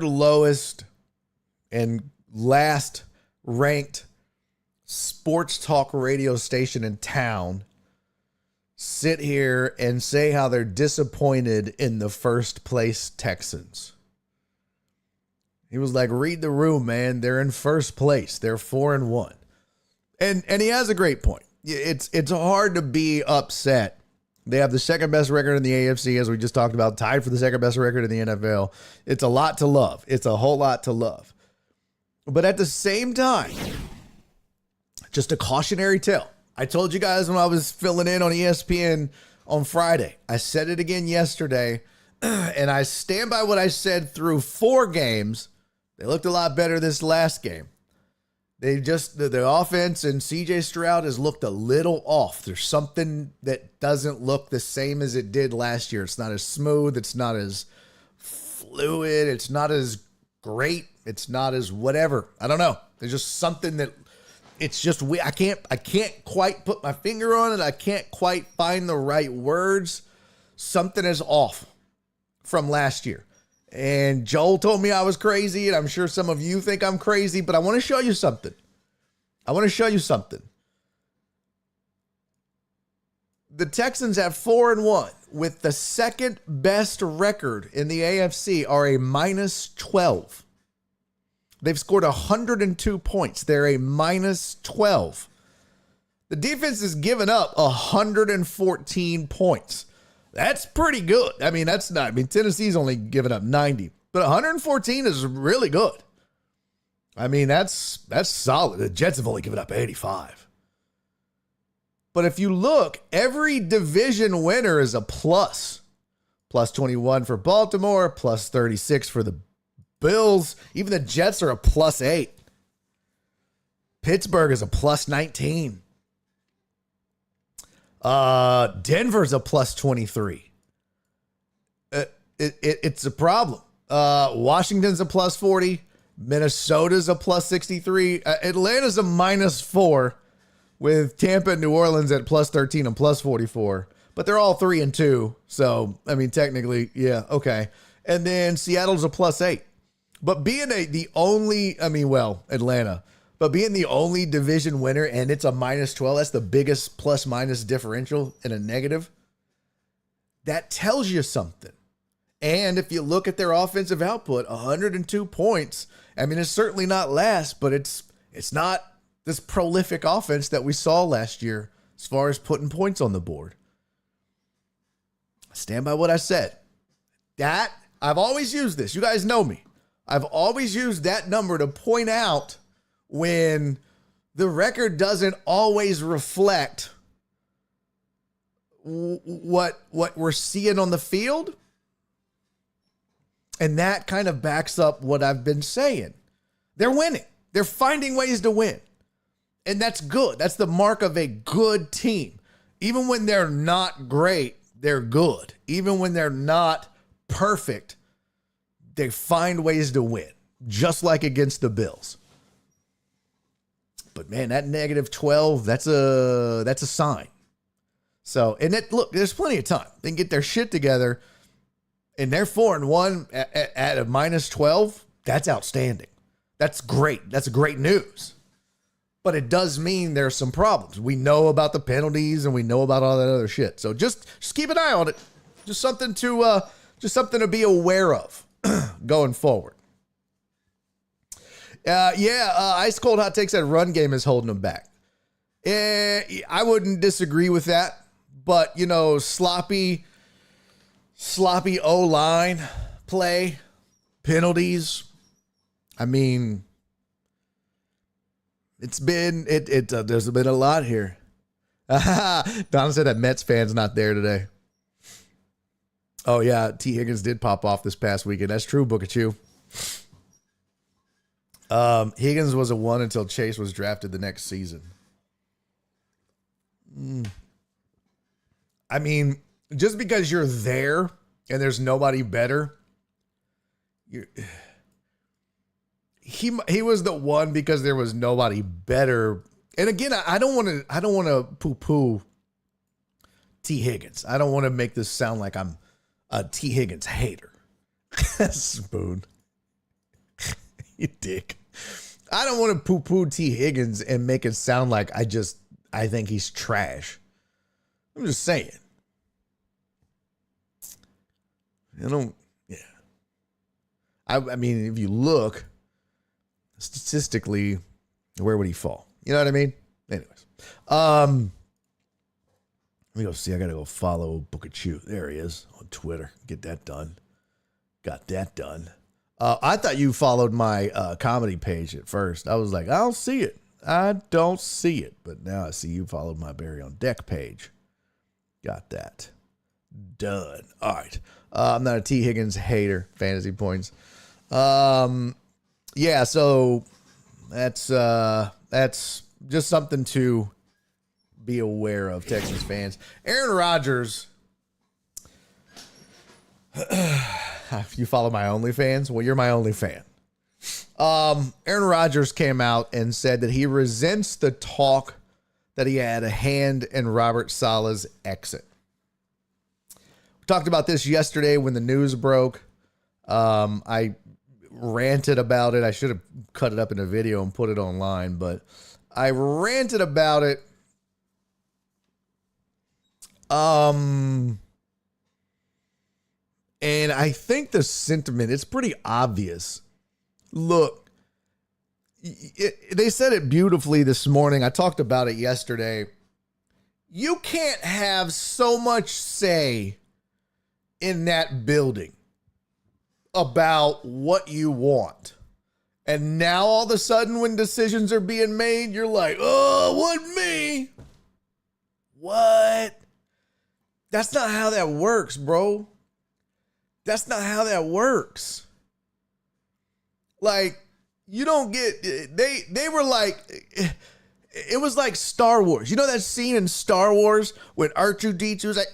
lowest and last ranked sports talk radio station in town sit here and say how they're disappointed in the first place Texans. He was like, read the room, man. They're in first place. They're 4-1. And he has a great point. It's hard to be upset. They have the second best record in the AFC, as we just talked about, tied for the second best record in the NFL. It's a lot to love. It's a whole lot to love. But at the same time, just a cautionary tale. I told you guys when I was filling in on ESPN on Friday. I said it again yesterday, and I stand by what I said through 4 games. They looked a lot better this last game. They just, the offense and CJ Stroud has looked a little off. There's something that doesn't look the same as it did last year. It's not as smooth. It's not as fluid. It's not as great. It's not as whatever. I don't know. There's just something that it's just, I can't quite put my finger on it. I can't quite find the right words. Something is off from last year. And Joel told me I was crazy, and I'm sure some of you think I'm crazy, but I want to show you something. The Texans at 4-1 with the second best record in the AFC are a -12. They've scored 102 points. They're a -12. The defense has given up 114 points. That's pretty good. I mean, Tennessee's only given up 90, but 114 is really good. I mean, that's solid. The Jets have only given up 85. But if you look, every division winner is a plus. Plus 21 for Baltimore, plus 36 for the Bills. Even the Jets are a plus 8. Pittsburgh is a plus 19. Denver's a plus 23. It's a problem. Washington's a plus 40. Minnesota's a plus 63. Atlanta's a -4 with Tampa and New Orleans at plus 13 and plus 44. But they're all 3-2. So, I mean, technically, yeah, okay. And then Seattle's a plus 8. But being Atlanta. But being the only division winner and it's a -12, that's the biggest plus-minus differential in a negative. That tells you something. And if you look at their offensive output, 102 points. I mean, it's certainly not last, but it's not this prolific offense that we saw last year as far as putting points on the board. I stand by what I said. That, I've always used this. You guys know me. I've always used that number to point out when the record doesn't always reflect what we're seeing on the field. And that kind of backs up what I've been saying. They're winning. They're finding ways to win. And that's good. That's the mark of a good team. Even when they're not great, they're good. Even when they're not perfect, they find ways to win. Just like against the Bills. But man, that -12, that's a sign. So, and look, there's plenty of time. They can get their shit together. And they're 4-1 at a -12. That's outstanding. That's great. That's great news. But it does mean there's some problems. We know about the penalties and we know about all that other shit. So just keep an eye on it. Just something to be aware of going forward. Ice Cold Hot Takes that run game is holding them back. I wouldn't disagree with that. But, sloppy O-line play, penalties. I mean, there's been a lot here. Donna said that Mets fan's not there today. Oh yeah, T. Higgins did pop off this past weekend. That's true, Bookachu. Higgins was a 1 until Chase was drafted the next season. I mean, just because you're there and there's nobody better, he was the 1 because there was nobody better. And again, I don't want to poo-poo T. Higgins. I don't want to make this sound like I'm a T. Higgins hater. Spoon. You dick. I don't want to poo-poo T. Higgins and make it sound like I think he's trash. I'm just saying. I mean, if you look statistically, where would he fall? You know what I mean? Anyways. Let me go see. I got to go follow Bookachu. There he is on Twitter. Get that done. Got that done. I thought you followed my comedy page at first. I was like, I don't see it. I don't see it. But now I see you followed my Barry on Deck page. Got that done. All right. I'm not a T. Higgins hater. Fantasy points. Yeah, so that's just something to be aware of, Texans fans. Aaron Rodgers, you follow my OnlyFans? Well, you're my only fan. Aaron Rodgers came out and said that he resents the talk that he had a hand in Robert Saleh's exit. We talked about this yesterday when the news broke. I ranted about it. I should have cut it up in a video and put it online, but I ranted about it. And I think the sentiment, it's pretty obvious. Look, they said it beautifully this morning. I talked about it yesterday. You can't have so much say in that building about what you want. And now all of a sudden when decisions are being made, you're like, oh, what me? What? That's not how that works, bro. That's not how that works. Like, you don't get, they were like, it was like Star Wars. You know that scene in Star Wars when R2-D2 was like,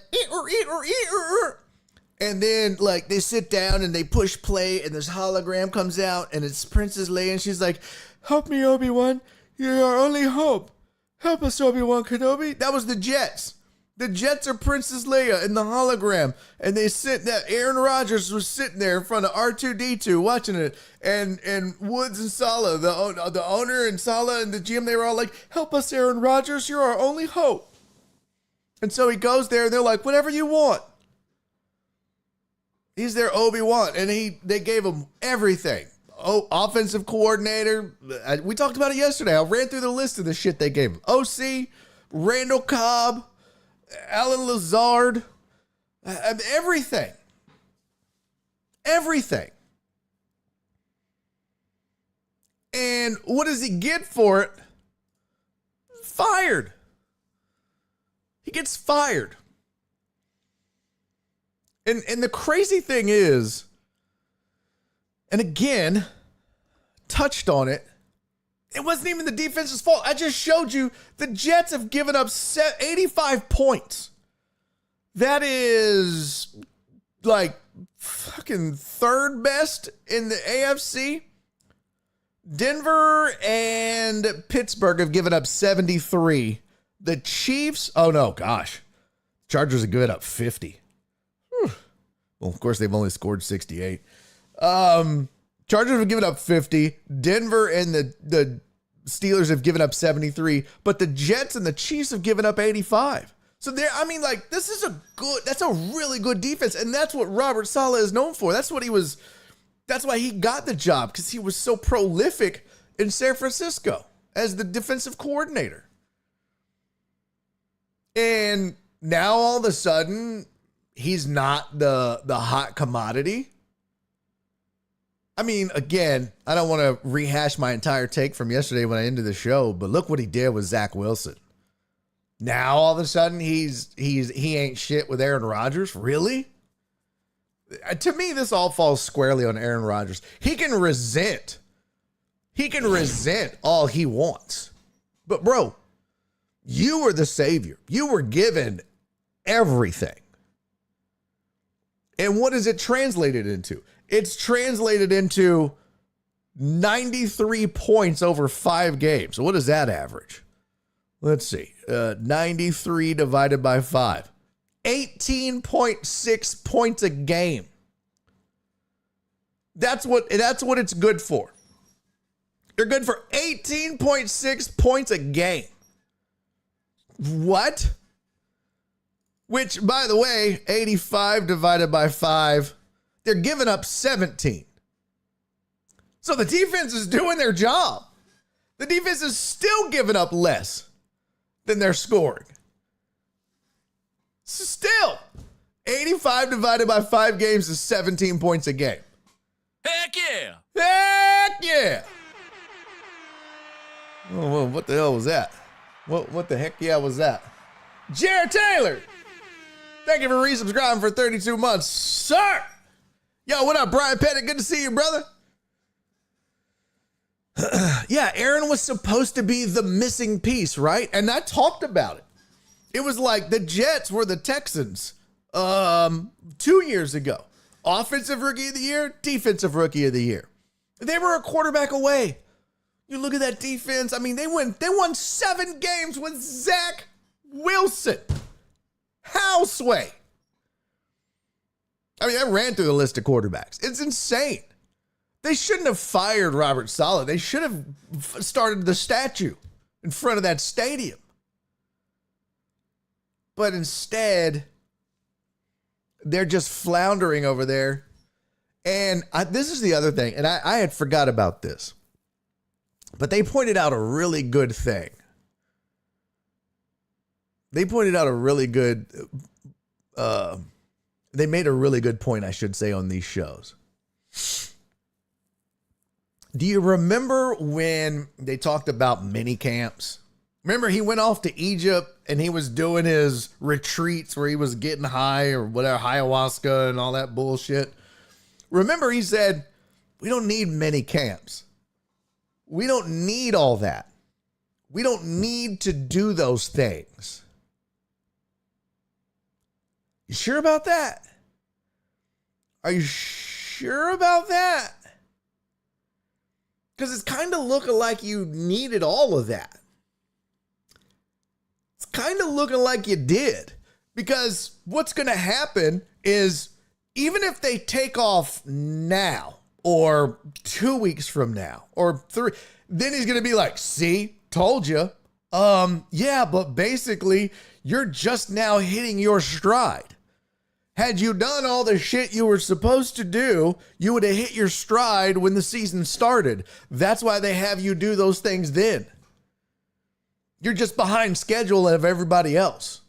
and then like they sit down and they push play and this hologram comes out and it's Princess Leia and she's like, help me, Obi-Wan. You're our only hope. Help us, Obi-Wan Kenobi. That was the Jets. The Jets are Princess Leia in the hologram, and they sit that Aaron Rodgers was sitting there in front of R2-D2 watching it, and Woods and Saleh, the owner and Saleh and the GM, they were all like, help us, Aaron Rodgers, you're our only hope. And so he goes there, and they're like, whatever you want. He's their Obi-Wan, and they gave him everything. Oh, offensive coordinator. We talked about it yesterday. I ran through the list of the shit they gave him. OC, Randall Cobb, Alan Lazard, everything. Everything. And what does he get for it? Fired. He gets fired. And the crazy thing is, and again, touched on it, it wasn't even the defense's fault. I just showed you the Jets have given up 85 points. That is like fucking third best in the AFC. Denver and Pittsburgh have given up 73. The Chiefs, oh no, gosh. Chargers have given up 50. Whew. Well, of course, they've only scored 68. Chargers have given up 50. Denver and the Steelers have given up 73, but the Jets and the Chiefs have given up 85. So this is that's a really good defense. And that's what Robert Saleh is known for. That's why he got the job, because he was so prolific in San Francisco as the defensive coordinator. And now all of a sudden, he's not the hot commodity. I mean, again, I don't want to rehash my entire take from yesterday when I ended the show, but look what he did with Zach Wilson. Now all of a sudden he ain't shit with Aaron Rodgers. Really? To me, this all falls squarely on Aaron Rodgers. He can resent all he wants. But bro, you were the savior. You were given everything. And what is it translated into? It's translated into 93 points over 5 games. So what does that average? Let's see. 93 divided by 5. 18.6 points a game. That's what it's good for. You're good for 18.6 points a game. What? Which, by the way, 85 divided by 5, they're giving up 17. So the defense is doing their job. The defense is still giving up less than they're scoring. Still, 85 divided by 5 games is 17 points a game. Heck yeah! Heck yeah! Oh, well, what the hell was that? What the heck yeah was that? Jared Taylor! Thank you for resubscribing for 32 months, sir! Yo, what up, Brian Pettit? Good to see you, brother. Yeah, Aaron was supposed to be the missing piece, right? And I talked about it. It was like the Jets were the Texans 2 years ago. Offensive rookie of the year, defensive rookie of the year. They were a quarterback away. You look at that defense. I mean, they won 7 games with Zach Wilson. Houseway. I mean, I ran through the list of quarterbacks. It's insane. They shouldn't have fired Robert Saleh. They should have started the statue in front of that stadium. But instead, they're just floundering over there. And this is the other thing, and I had forgot about this. But they pointed out a really good thing. They pointed out a really good, they made a really good point, I should say, on these shows. Do you remember when they talked about mini camps? Remember he went off to Egypt and he was doing his retreats where he was getting high or whatever, ayahuasca and all that bullshit. Remember he said, we don't need mini camps. We don't need all that. We don't need to do those things. You sure about that? Are you sure about that? Because it's kind of looking like you needed all of that. It's kind of looking like you did. Because what's going to happen is even if they take off now or 2 weeks from now or 3, then he's going to be like, see, told you. Yeah, but basically you're just now hitting your stride. Had you done all the shit you were supposed to do, you would have hit your stride when the season started. That's why they have you do those things then. You're just behind schedule of everybody else.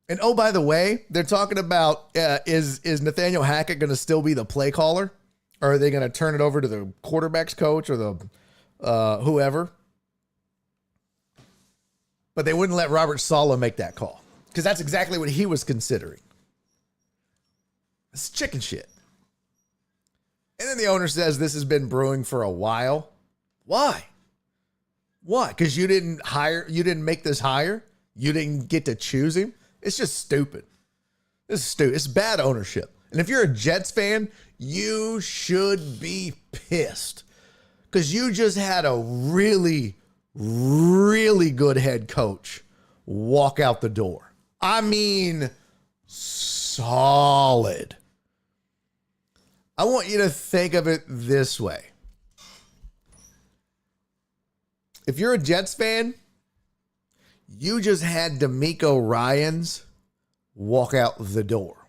And oh, by the way, they're talking about, is Nathaniel Hackett going to still be the play caller? Or are they going to turn it over to the quarterback's coach or the whoever? But they wouldn't let Robert Saleh make that call because that's exactly what he was considering. It's chicken shit. And then the owner says this has been brewing for a while. Why? Why? Because you didn't make this hire? You didn't get to choose him? It's just stupid. This is stupid. It's bad ownership. And if you're a Jets fan, you should be pissed. Because you just had a really, really good head coach walk out the door. I mean, solid. I want you to think of it this way. If you're a Jets fan, you just had DeMeco Ryans walk out the door.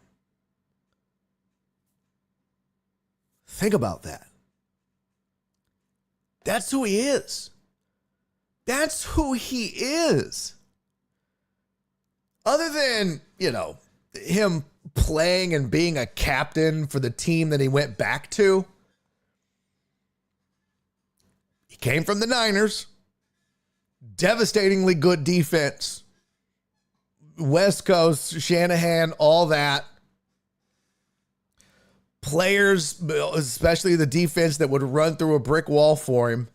Think about that. That's who he is. That's who he is. Other than, him playing and being a captain for the team that he went back to. He came from the Niners. Devastatingly good defense. West Coast, Shanahan, all that. Players, especially the defense that would run through a brick wall for him.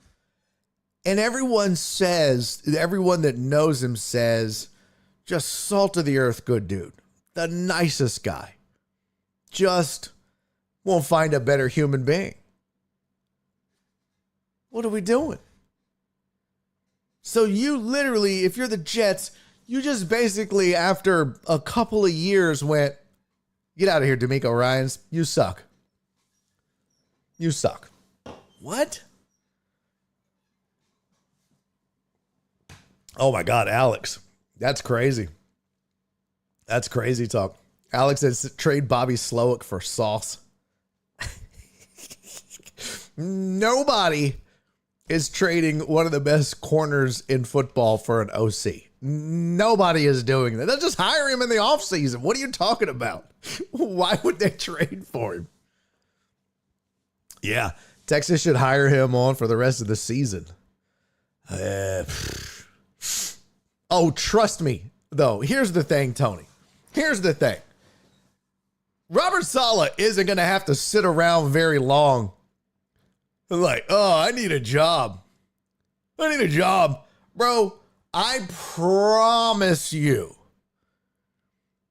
And everyone that knows him says, just salt of the earth good dude. The nicest guy. Just won't find a better human being. What are we doing? So you literally, if you're the Jets, you just basically, after a couple of years went, get out of here, DeMeco Ryans. You suck. You suck. What? Oh my God, Alex. That's crazy. That's crazy talk. Alex says trade Bobby Slowick for Sauce. Nobody is trading one of the best corners in football for an OC. Nobody is doing that. They'll just hire him in the offseason. What are you talking about? Why would they trade for him? Yeah, Texas should hire him on for the rest of the season. Oh, trust me, though. Here's the thing, Tony. Here's the thing. Robert Saleh isn't going to have to sit around very long Like, oh, I need a job. I need a job. Bro, I promise you,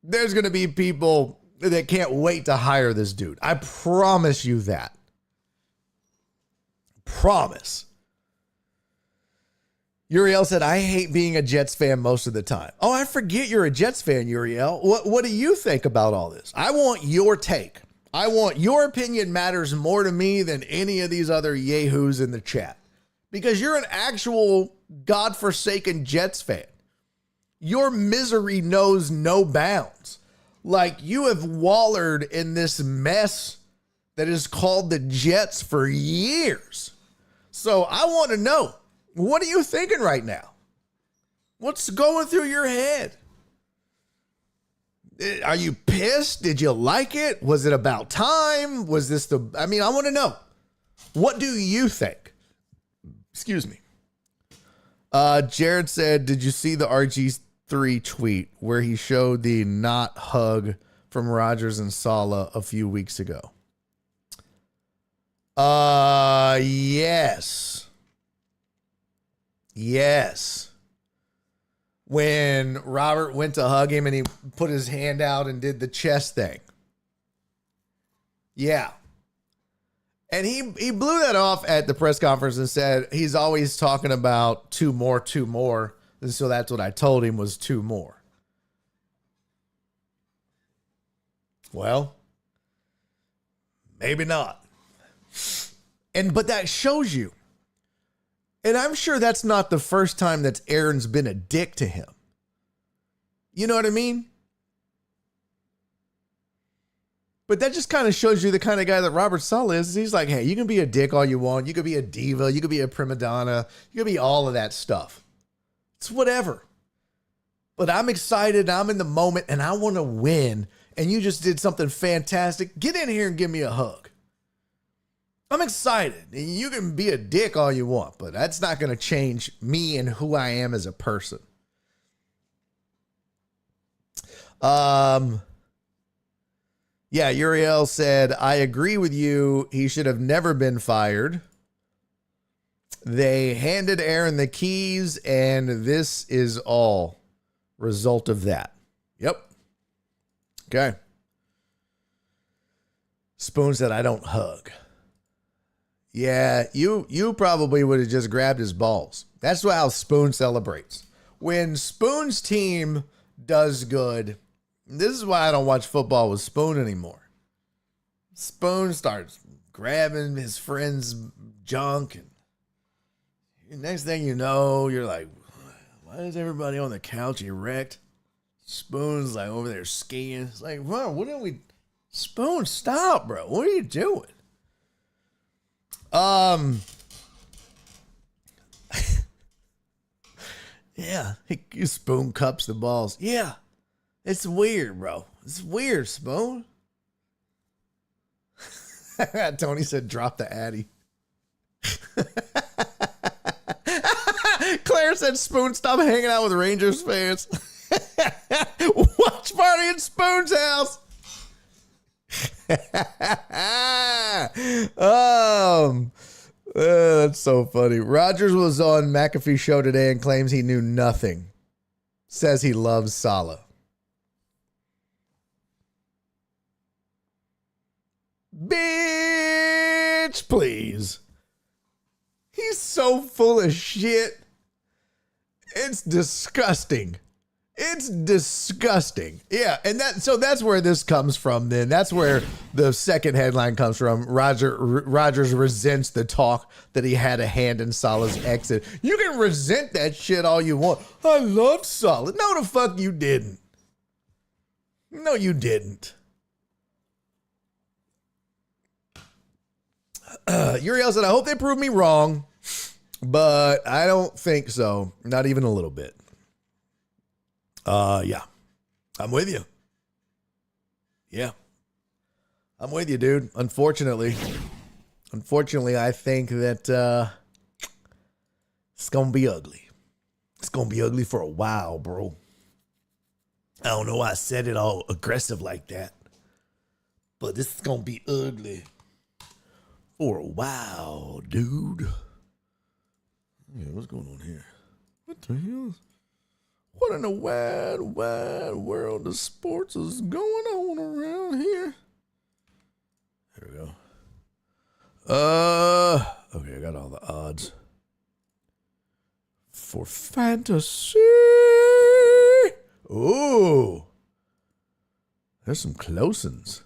there's going to be people that can't wait to hire this dude. I promise you that. Promise. Uriel said, I hate being a Jets fan most of the time. Oh, I forget you're a Jets fan, Uriel. What do you think about all this? I want your take. I want your opinion matters more to me than any of these other yahoos in the chat. Because you're an actual godforsaken Jets fan. Your misery knows no bounds. Like, you have wallered in this mess that is called the Jets for years. So I want to know, what are you thinking right now? What's going through your head? Are you pissed? Did you like it? Was it about time? Was this I want to know. What do you think? Excuse me. Jared said, did you see the RG3 tweet where he showed the not hug from Rodgers and Saleh a few weeks ago? Yes. Yes. When Robert went to hug him and he put his hand out and did the chest thing. Yeah. And he blew that off at the press conference and said he's always talking about two more. And so that's what I told him was two more. Well, maybe not. But that shows you. And I'm sure that's not the first time that Aaron's been a dick to him. You know what I mean? But that just kind of shows you the kind of guy that Robert Saleh is. He's like, hey, you can be a dick all you want. You could be a diva. You could be a prima donna. You could be all of that stuff. It's whatever. But I'm excited. I'm in the moment and I want to win. And you just did something fantastic. Get in here and give me a hug. I'm excited. You can be a dick all you want, but that's not going to change me and who I am as a person. Yeah, Uriel said, I agree with you. He should have never been fired. They handed Aaron the keys, and this is all result of that. Yep. Okay. Spoon said, I don't hug. Yeah, you probably would have just grabbed his balls. That's how Spoon celebrates. When Spoon's team does good, this is why I don't watch football with Spoon anymore. Spoon starts grabbing his friend's junk, and next thing you know, you're like, why is everybody on the couch erect? Spoon's like over there skiing. It's like, bro, what are we... Spoon, stop, bro. What are you doing? Yeah, he Spoon cups the balls. Yeah, it's weird, bro. It's weird, Spoon. Tony said, drop the Addy. Claire said, Spoon, stop hanging out with Rangers fans. Watch party in Spoon's house. That's so funny. Rodgers was on McAfee's show today and claims he knew nothing. Says he loves Saleh. Bitch, please. He's so full of shit. It's disgusting. It's disgusting. Yeah, and that's where this comes from then. That's where the second headline comes from. Rodgers resents the talk that he had a hand in Saleh's exit. You can resent that shit all you want. I love Saleh. No, the fuck you didn't. No, you didn't. Uriel said, I hope they prove me wrong, but I don't think so. Not even a little bit. Yeah, I'm with you. Yeah, I'm with you, dude. Unfortunately, I think that it's going to be ugly. It's going to be ugly for a while, bro. I don't know why I said it all aggressive like that, but this is going to be ugly for a while, dude. Yeah, what's going on here? What the hell? What in the wide, wide world of sports is going on around here? There we go. Okay, I got all the odds for fantasy. Ooh, there's some close ones.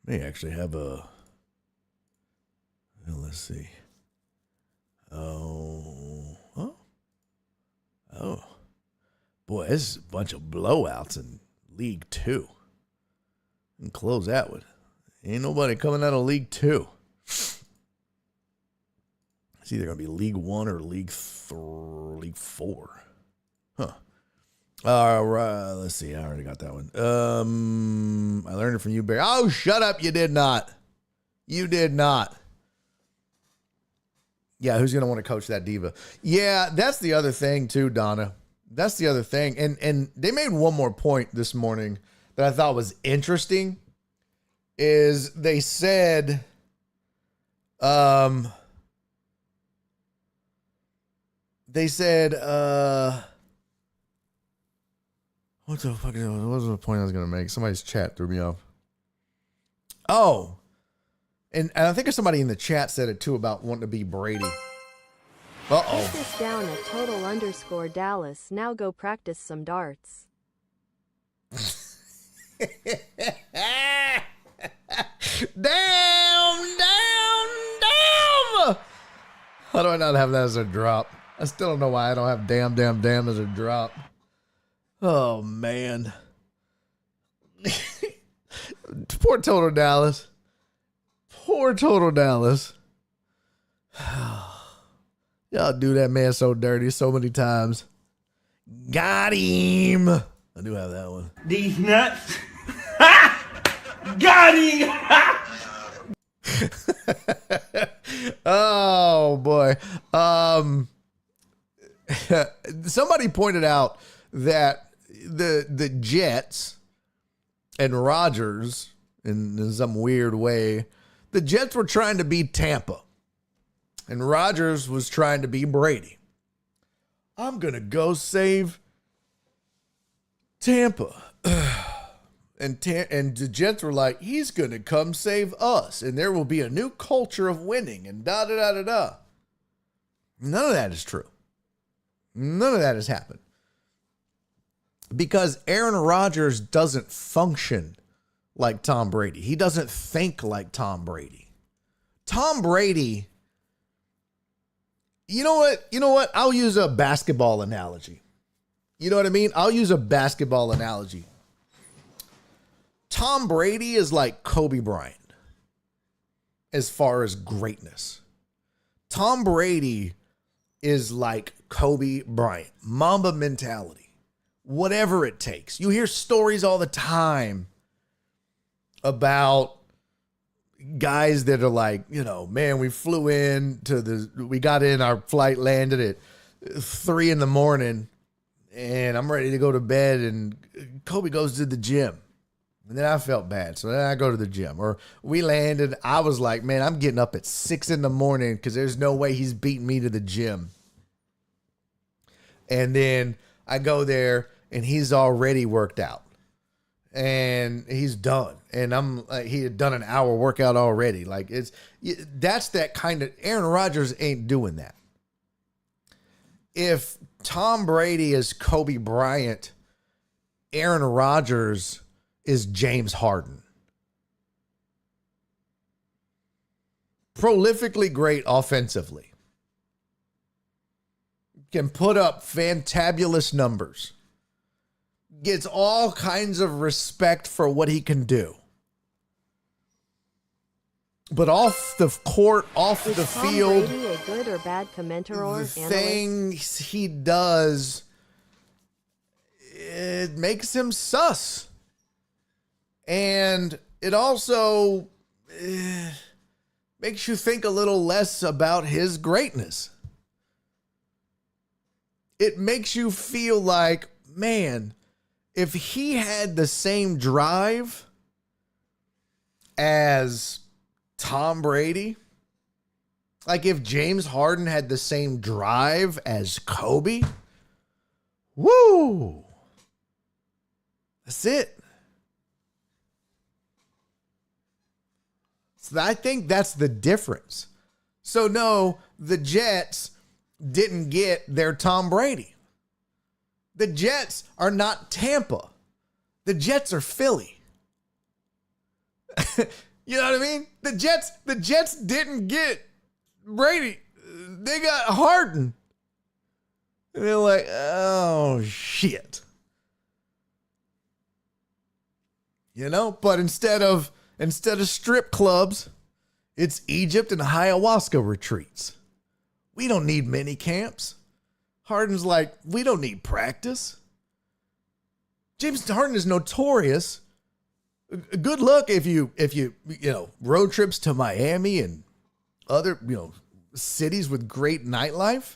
May actually have a. Well, let's see. Oh, boy, this is a bunch of blowouts in League Two. And close that one. Ain't nobody coming out of League Two. It's either gonna be League One or League 4. Huh. All right, let's see. I already got that one. I learned it from you, Barry. Oh, shut up! You did not. You did not. Yeah, who's gonna want to coach that diva? Yeah, that's the other thing too, Donna. That's the other thing. And they made one more point this morning that I thought was interesting. Is they said, what the fuck? What was the point I was gonna make? Somebody's chat threw me off. Oh. And I think somebody in the chat said it too about wanting to be Brady. Uh-oh. Put this down at total_Dallas. Now go practice some darts. Damn! How do I not have that as a drop? I still don't know why I don't have damn as a drop. Oh, man. Poor Total Dallas. Poor Total Dallas. Y'all do that man so dirty so many times. Got him. I do have that one. These nuts. Got him. Oh boy. Somebody pointed out that the Jets and Rodgers, in some weird way, the Jets were trying to be Tampa, and Rodgers was trying to be Brady. I'm gonna go save Tampa. And the Jets were like, he's going to come save us, and there will be a new culture of winning, and da-da-da-da-da. None of that is true. None of that has happened. Because Aaron Rodgers doesn't function like Tom Brady. He doesn't think like Tom Brady. Tom Brady, you know what? I'll use a basketball analogy. You know what I mean? I'll use a basketball analogy. Tom Brady is like Kobe Bryant as far as greatness. Tom Brady is like Kobe Bryant. Mamba mentality. Whatever it takes. You hear stories all the time about guys that are like, man, we flew we got in, our flight landed at 3 a.m. and I'm ready to go to bed, and Kobe goes to the gym. And then I felt bad. So then I go to the gym. Or we landed. I was like, man, I'm getting up at 6 a.m. because there's no way he's beating me to the gym. And then I go there and he's already worked out. And he's done. And I'm like, he had done an hour workout already. Like that's that kind of, Aaron Rodgers ain't doing that. If Tom Brady is Kobe Bryant, Aaron Rodgers is James Harden. Prolifically great offensively. Can put up fantabulous numbers. Gets all kinds of respect for what he can do. But off the court, off the field, Brady a good or bad commentator or the analyst? things he does, it makes him sus. And it also makes you think a little less about his greatness. It makes you feel like, man, if he had the same drive as Tom Brady. Like if James Harden had the same drive as Kobe, woo! That's it. So I think that's the difference. So no, the Jets didn't get their Tom Brady. The Jets are not Tampa. The Jets are Philly. You know what I mean? The Jets didn't get Brady. They got Harden. And they're like, oh shit. You know, but instead of strip clubs, it's Egypt and ayahuasca retreats. We don't need mini camps. Harden's like, we don't need practice. James Harden is notorious. Good luck if you road trips to Miami and other, cities with great nightlife.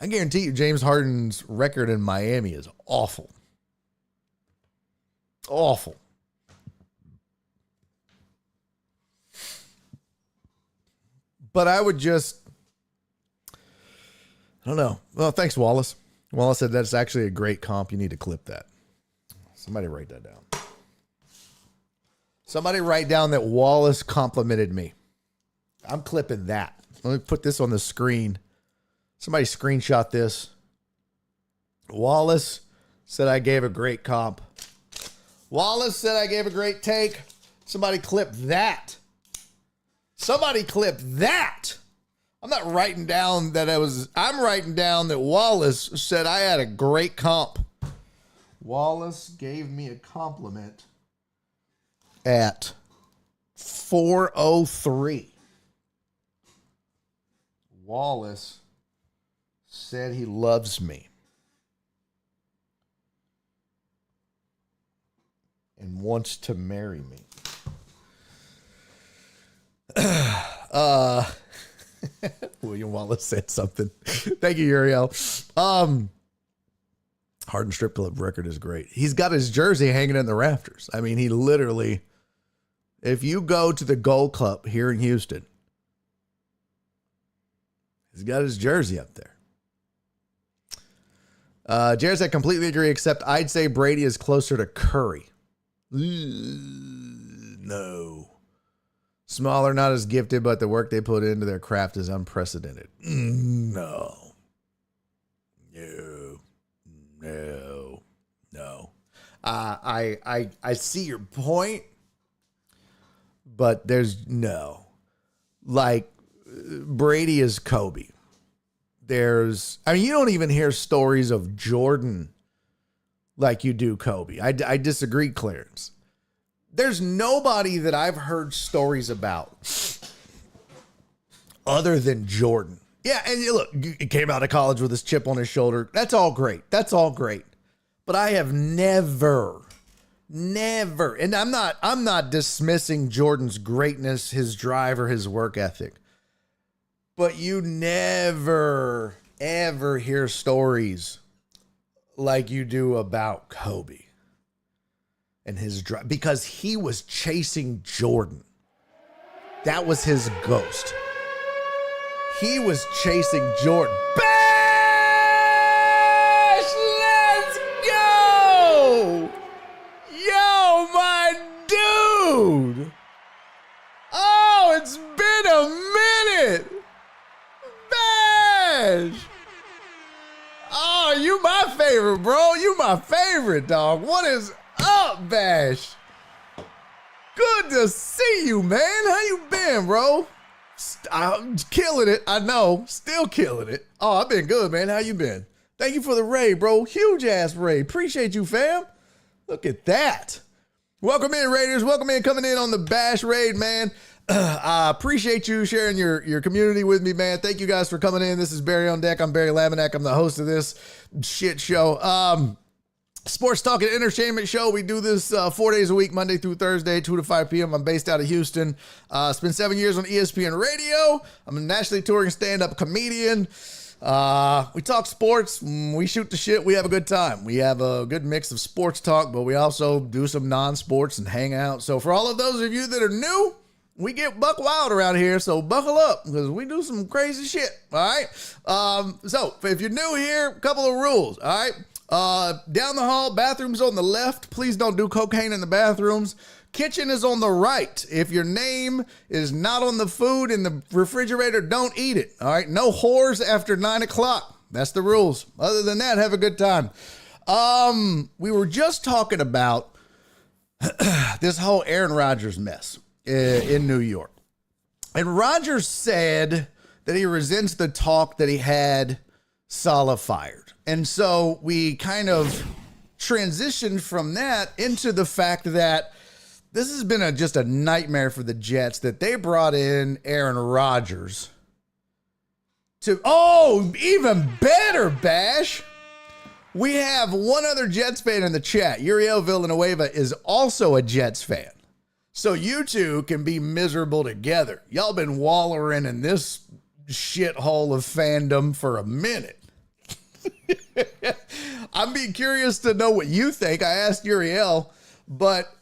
I guarantee you James Harden's record in Miami is awful. Awful. But I would just, I don't know. Well, thanks, Wallace. Wallace said that's actually a great comp. You need to clip that. Somebody write that down. Somebody write down that Wallace complimented me. I'm clipping that. Let me put this on the screen. Somebody screenshot this. Wallace said I gave a great comp. Wallace said I gave a great take. Somebody clip that. Somebody clip that. I'm not writing down that I'm writing down that Wallace said I had a great comp. Wallace gave me a compliment at 4:03. Wallace said he loves me and wants to marry me. William Wallace said something. Thank you, Uriel. Harden strip club record is great. He's got his jersey hanging in the rafters. I mean, he literally, if you go to the Gold Club here in Houston, he's got his jersey up there. Jared said, completely agree, except I'd say Brady is closer to Curry. No. Smaller, not as gifted, but the work they put into their craft is unprecedented. No. I see your point, but there's no. Like, Brady is Kobe. You don't even hear stories of Jordan like you do Kobe. I disagree, Clarence. There's nobody that I've heard stories about other than Jordan. Yeah, and look, he came out of college with his chip on his shoulder. That's all great. That's all great. But I have never, and I'm not dismissing Jordan's greatness, his drive, or his work ethic. But you never, ever hear stories like you do about Kobe and his drive, because he was chasing Jordan. That was his ghost. He was chasing Jordan. Bash! Let's go! Yo, my dude! Oh, it's been a minute! Bash! Oh, you my favorite, bro. You my favorite, dog. What is up, Bash? Good to see you, man. How you been, bro? I'm killing it. I know. Still killing it. Oh, I've been good, man. How you been? Thank you for the raid, bro. Huge ass raid. Appreciate you, fam. Look at that. Welcome in, Raiders. Welcome in, coming in on the Bash raid, man. I appreciate you sharing your community with me, man. Thank you guys for coming in. This is Barry on Deck. I'm Barry Laminack. I'm the host of this shit show. Sports Talk and Entertainment Show. We do this 4 days a week, Monday through Thursday, 2 to 5 p.m. I'm based out of Houston. Spent 7 years on ESPN Radio. I'm a nationally touring stand-up comedian. We talk sports, we shoot the shit, we have a good time. We have a good mix of sports talk, but we also do some non-sports and hang out. So for all of those of you that are new, we get buck wild around here, so buckle up because we do some crazy shit, all right? So if you're new here, a couple of rules, all right? Down the hall, bathrooms on the left. Please don't do cocaine in the bathrooms. Kitchen is on the right. If your name is not on the food in the refrigerator, don't eat it. All right. No whores after 9 o'clock. That's the rules. Other than that, have a good time. We were just talking about this whole Aaron Rodgers mess in New York. And Rodgers said that he resents the talk that he had Saleh fired. And so we kind of transitioned from that into the fact that this has been just a nightmare for the Jets that they brought in Aaron Rodgers to, even better, Bash. We have one other Jets fan in the chat. Uriel Villanueva is also a Jets fan. So you two can be miserable together. Y'all been wallowing in this shithole of fandom for a minute. I'm being curious to know what you think. I asked Uriel, but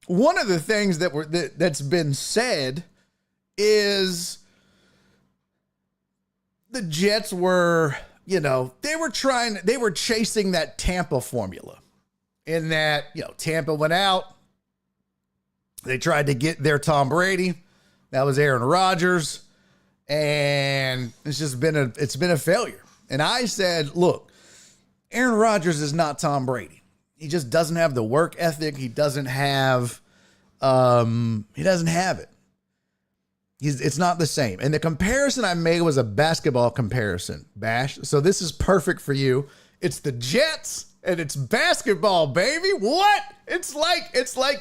one of the things that's been said is the Jets were, they were chasing that Tampa formula in that, Tampa went out. They tried to get their Tom Brady. That was Aaron Rodgers. And it's been a failure. And I said, look, Aaron Rodgers is not Tom Brady. He just doesn't have the work ethic. He doesn't have it. It's not the same. And the comparison I made was a basketball comparison, Bash. So this is perfect for you. It's the Jets and it's basketball, baby. What? It's like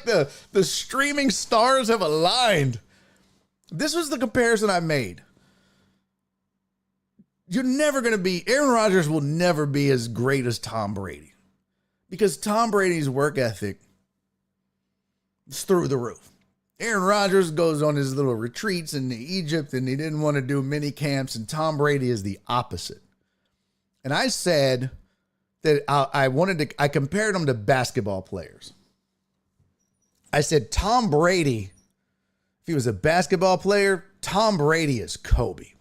the streaming stars have aligned. This was the comparison I made. Aaron Rodgers will never be as great as Tom Brady. Because Tom Brady's work ethic is through the roof. Aaron Rodgers goes on his little retreats in Egypt and he didn't want to do mini camps, and Tom Brady is the opposite. And I said that I compared him to basketball players. I said Tom Brady, if he was a basketball player, Tom Brady is Kobe.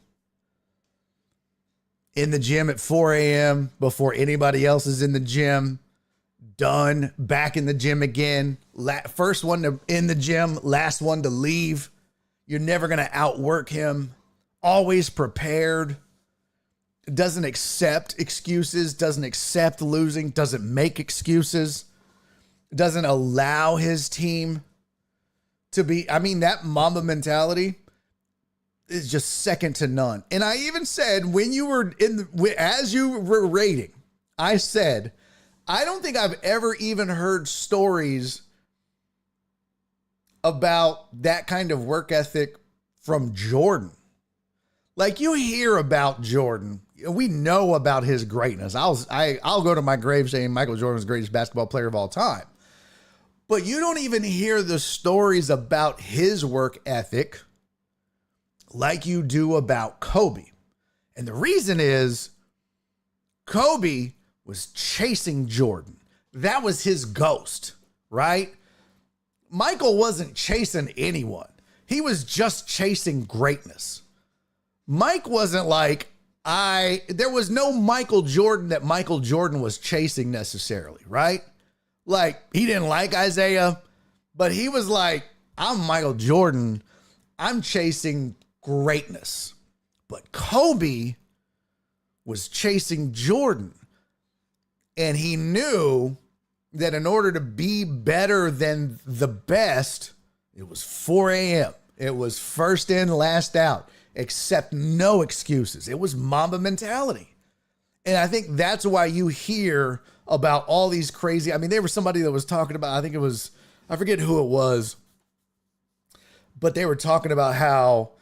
In the gym at 4 a.m. before anybody else is in the gym. Done, back in the gym again. First one in the gym, last one to leave. You're never going to outwork him. Always prepared. Doesn't accept excuses. Doesn't accept losing. Doesn't make excuses. Doesn't allow his team to be. That Mamba mentality is just second to none. And I even said when you were as you were rating, I said, I don't think I've ever even heard stories about that kind of work ethic from Jordan. Like, you hear about Jordan. We know about his greatness. I'll go to my grave saying Michael Jordan's the greatest basketball player of all time. But you don't even hear the stories about his work ethic like you do about Kobe. And the reason is Kobe was chasing Jordan. That was his ghost, right? Michael wasn't chasing anyone. He was just chasing greatness. Mike wasn't like, there was no Michael Jordan that Michael Jordan was chasing necessarily, right? Like, he didn't like Isaiah, but he was like, I'm Michael Jordan. I'm chasing greatness. But Kobe was chasing Jordan. And he knew that in order to be better than the best, it was 4 a.m. It was first in, last out. Accept no excuses. It was Mamba mentality. And I think that's why you hear about all these crazy. There was somebody that was talking about, I forget who it was, but they were talking about how,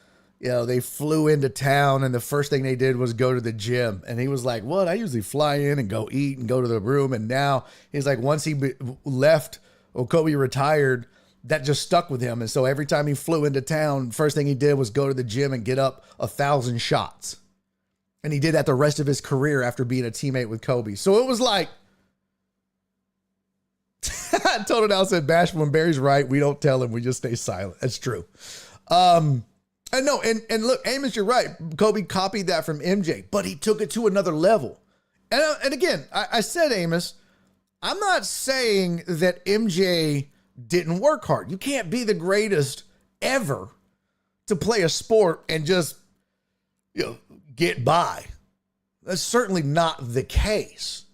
they flew into town and the first thing they did was go to the gym. And he was like, what? I usually fly in and go eat and go to the room. And now he's like, once he left, Kobe retired, that just stuck with him. And so every time he flew into town, first thing he did was go to the gym and get up 1,000 shots. And he did that the rest of his career after being a teammate with Kobe. So it was like, Total Down said, Bash, when Barry's right, we don't tell him, we just stay silent. That's true. And look, Amos, you're right. Kobe copied that from MJ, but he took it to another level. And again, I said, Amos, I'm not saying that MJ didn't work hard. You can't be the greatest ever to play a sport and just, get by. That's certainly not the case.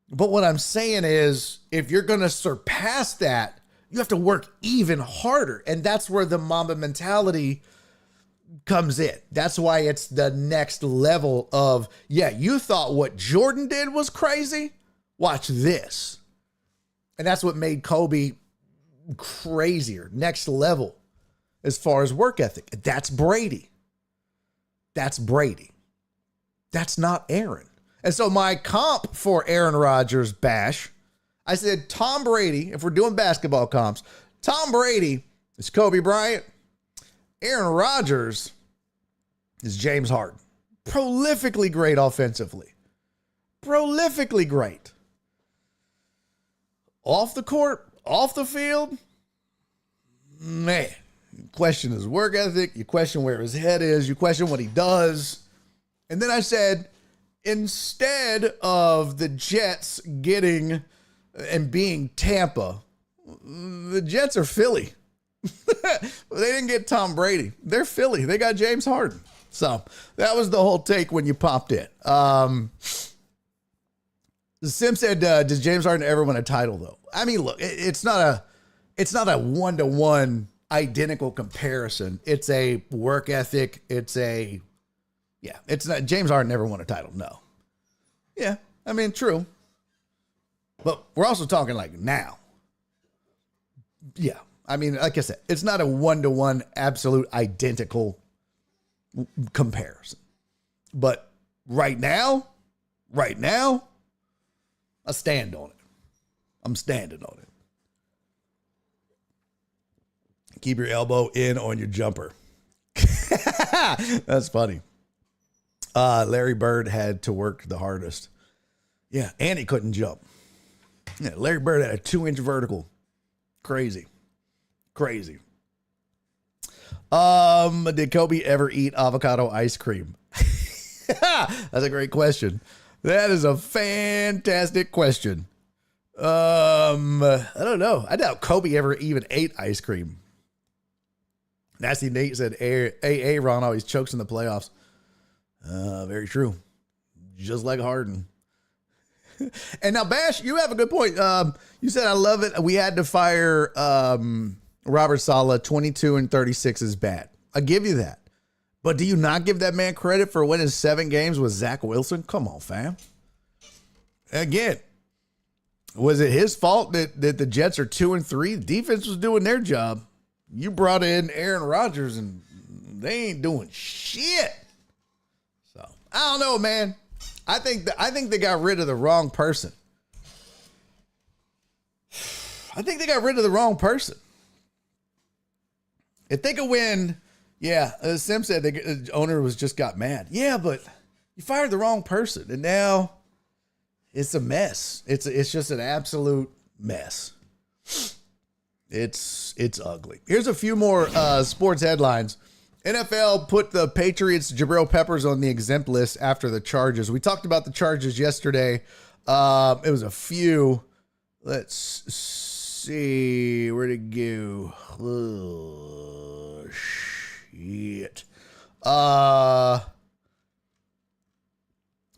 But what I'm saying is, if you're going to surpass that, you have to work even harder. And that's where the Mamba mentality comes in. That's why it's the next level of, you thought what Jordan did was crazy? Watch this. And that's what made Kobe crazier, next level as far as work ethic. That's Brady. That's Brady. That's not Aaron. And so my comp for Aaron Rodgers, Bash, I said Tom Brady, if we're doing basketball comps, Tom Brady is Kobe Bryant. Aaron Rodgers is James Harden. Prolifically great offensively. Prolifically great. Off the court, off the field, man, you question his work ethic, you question where his head is, you question what he does. And then I said, instead of the Jets getting and being Tampa, the Jets are Philly. They didn't get Tom Brady. They're Philly. They got James Harden. So that was the whole take when you popped in. Sim said, does James Harden ever win a title, though? I mean, look, it's not a one-to-one identical comparison. It's a work ethic. It's not. James Harden never won a title. No. Yeah, I mean, true. But we're also talking like now. Yeah, I mean, like I said, it's not a one-to-one absolute identical comparison. But right now, I stand on it. I'm standing on it. Keep your elbow in on your jumper. That's funny. Larry Bird had to work the hardest. Yeah, and he couldn't jump. Yeah, Larry Bird had a 2-inch vertical. Crazy. Did Kobe ever eat avocado ice cream? That's a great question. That is a fantastic question. I don't know. I doubt Kobe ever even ate ice cream. Nasty Nate said, Ron always chokes in the playoffs. Very true. Just like Harden. And now, Bash, you have a good point. You said, I love it. We had to fire Robert Saleh. 22-36 is bad. I give you that. But do you not give that man credit for winning 7 games with Zach Wilson? Come on, fam. Again, was it his fault that the Jets are 2-3? The defense was doing their job. You brought in Aaron Rodgers, and they ain't doing shit. So I don't know, man. I think they got rid of the wrong person. If they could win, as Sim said, the owner just got mad. Yeah, but you fired the wrong person, and now it's a mess. It's just an absolute mess. It's ugly. Here's a few more sports headlines. NFL put the Patriots' Jabril Peppers on the exempt list after the charges. We talked about the charges yesterday. It was a few. Let's see. Where'd it go? Oh, shit.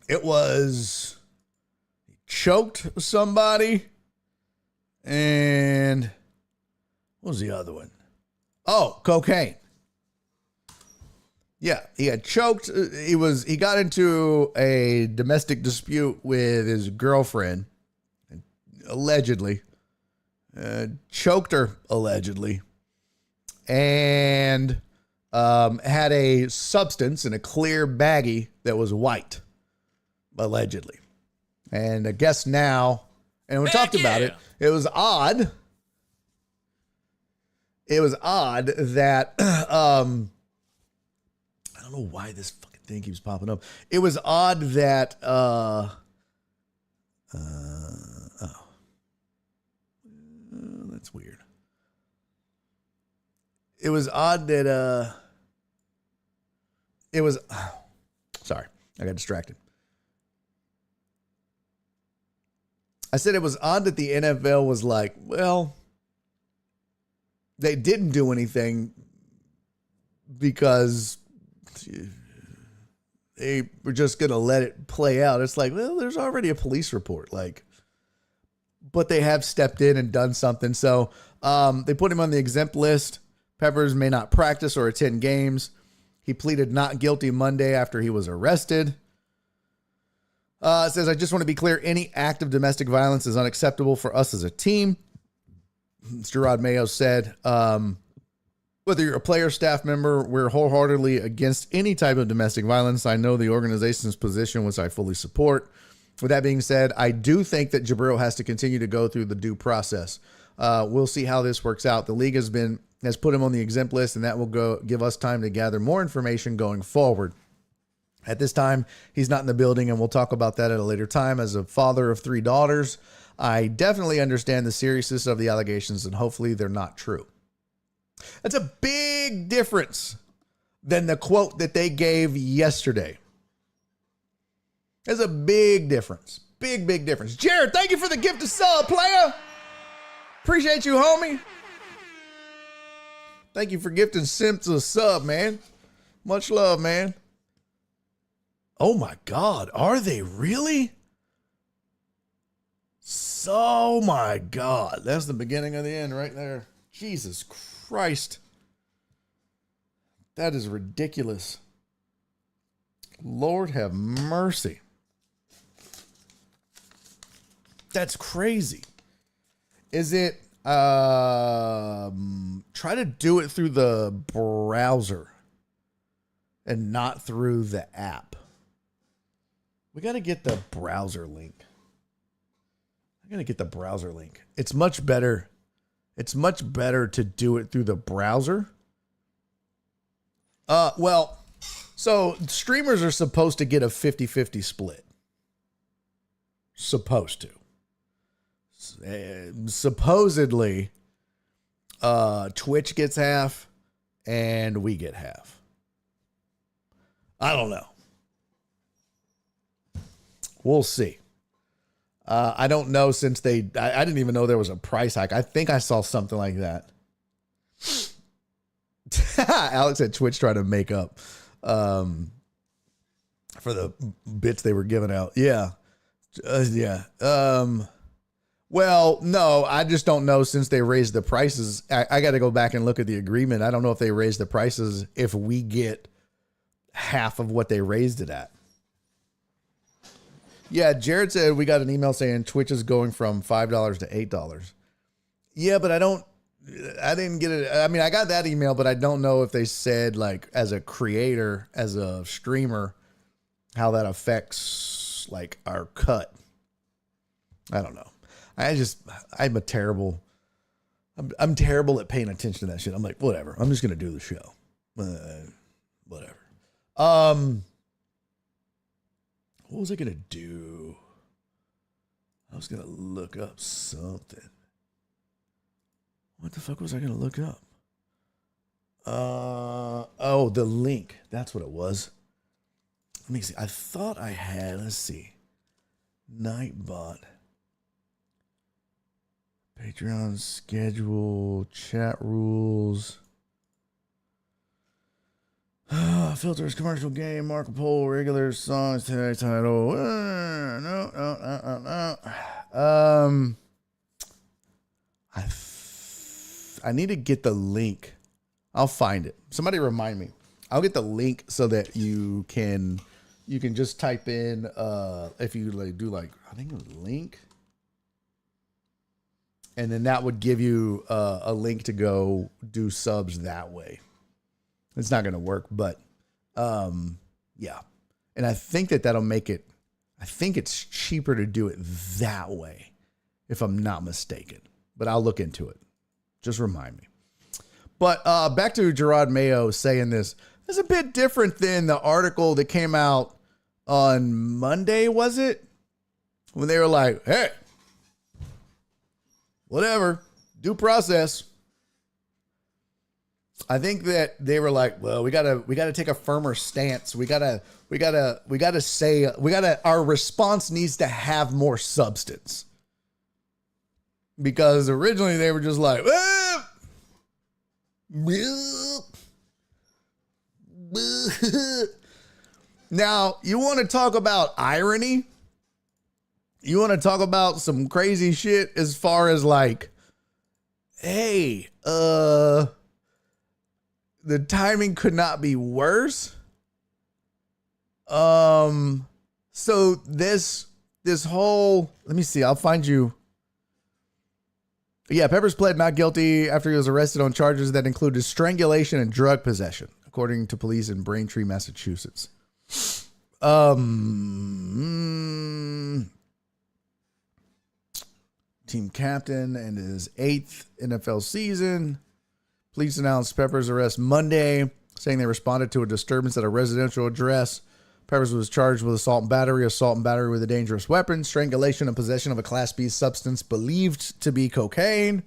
It was choked somebody. And what was the other one? Oh, cocaine. Yeah, he had choked. He got into a domestic dispute with his girlfriend, allegedly. Choked her, allegedly. And had a substance in a clear baggie that was white, allegedly. And I guess now, and we talked about it, it was odd. It was odd that, I don't know why this fucking thing keeps popping up. It was odd that that's weird. It was odd that it was sorry, I got distracted. I said it was odd that the NFL was like, well, they didn't do anything because they were just going to let it play out. It's like, well, there's already a police report, like, but they have stepped in and done something. So they put him on the exempt list. Peppers may not practice or attend games. He pleaded not guilty Monday after he was arrested. It says, I just want to be clear. Any act of domestic violence is unacceptable for us as a team. Gerard Mayo said, whether you're a player, staff member, we're wholeheartedly against any type of domestic violence. I know the organization's position, which I fully support. With that being said, I do think that Jabril has to continue to go through the due process. We'll see how this works out. The league has put him on the exempt list, and that will give us time to gather more information going forward. At this time, he's not in the building, and we'll talk about that at a later time. As a father of 3 daughters, I definitely understand the seriousness of the allegations, and hopefully they're not true. That's a big difference than the quote that they gave yesterday. There's a big difference. Big difference. Jared, thank you for the gift of sub, player. Appreciate you, homie. Thank you for gifting Simps a sub, man. Much love, man. Oh my God, are they really? Oh my God, that's the beginning of the end right there. Jesus Christ. That is ridiculous. Lord have mercy. That's crazy. Is it, try to do it through the browser and not through the app. We got to get the browser link. I got to get the browser link. It's much better. It's much better to do it through the browser. Well, so streamers are supposed to get a 50-50 split. Supposed to. Supposedly, Twitch gets half and we get half. I don't know. We'll see. I don't know since I didn't even know there was a price hike. I think I saw something like that. Alex at Twitch trying to make up for the bits they were giving out. Yeah. Yeah. Well, no, I just don't know since they raised the prices. I got to go back and look at the agreement. I don't know if they raised the prices if we get half of what they raised it at. Yeah, Jared said we got an email saying Twitch is going from $5 to $8. Yeah, but I didn't get it. I mean, I got that email, but I don't know if they said, like, as a creator, as a streamer, how that affects, like, our cut. I don't know. I'm terrible at paying attention to that shit. I'm like, whatever. I'm just going to do the show. Whatever. What was I going to do? I was going to look up something. What the fuck was I going to look up? Oh, the link. That's what it was. Let me see. I thought I had, let's see. Nightbot. Patreon schedule, chat rules. Filters, commercial game, Marco Polo, regular songs, tag title. No. I need to get the link. I'll find it. Somebody remind me. I'll get the link so that you can just type in if you like do like I think it was link. And then that would give you a link to go do subs that way. It's not going to work, but yeah. And I think that'll make it, I think it's cheaper to do it that way, if I'm not mistaken. But I'll look into it. Just remind me. But back to Gerard Mayo saying this. It's a bit different than the article that came out on Monday, was it? When they were like, hey, whatever, due process. I think that they were like, well, we gotta take a firmer stance. Our response needs to have more substance. Because originally they were just like, now you want to talk about irony? You want to talk about some crazy shit as far as like, hey, the timing could not be worse. So this whole, let me see, I'll find you. Yeah, Peppers pled not guilty after he was arrested on charges that included strangulation and drug possession, according to police in Braintree, Massachusetts. Team captain and his 8th NFL season. Police announced Peppers' arrest Monday, saying they responded to a disturbance at a residential address. Peppers was charged with assault and battery with a dangerous weapon, strangulation, and possession of a Class B substance believed to be cocaine.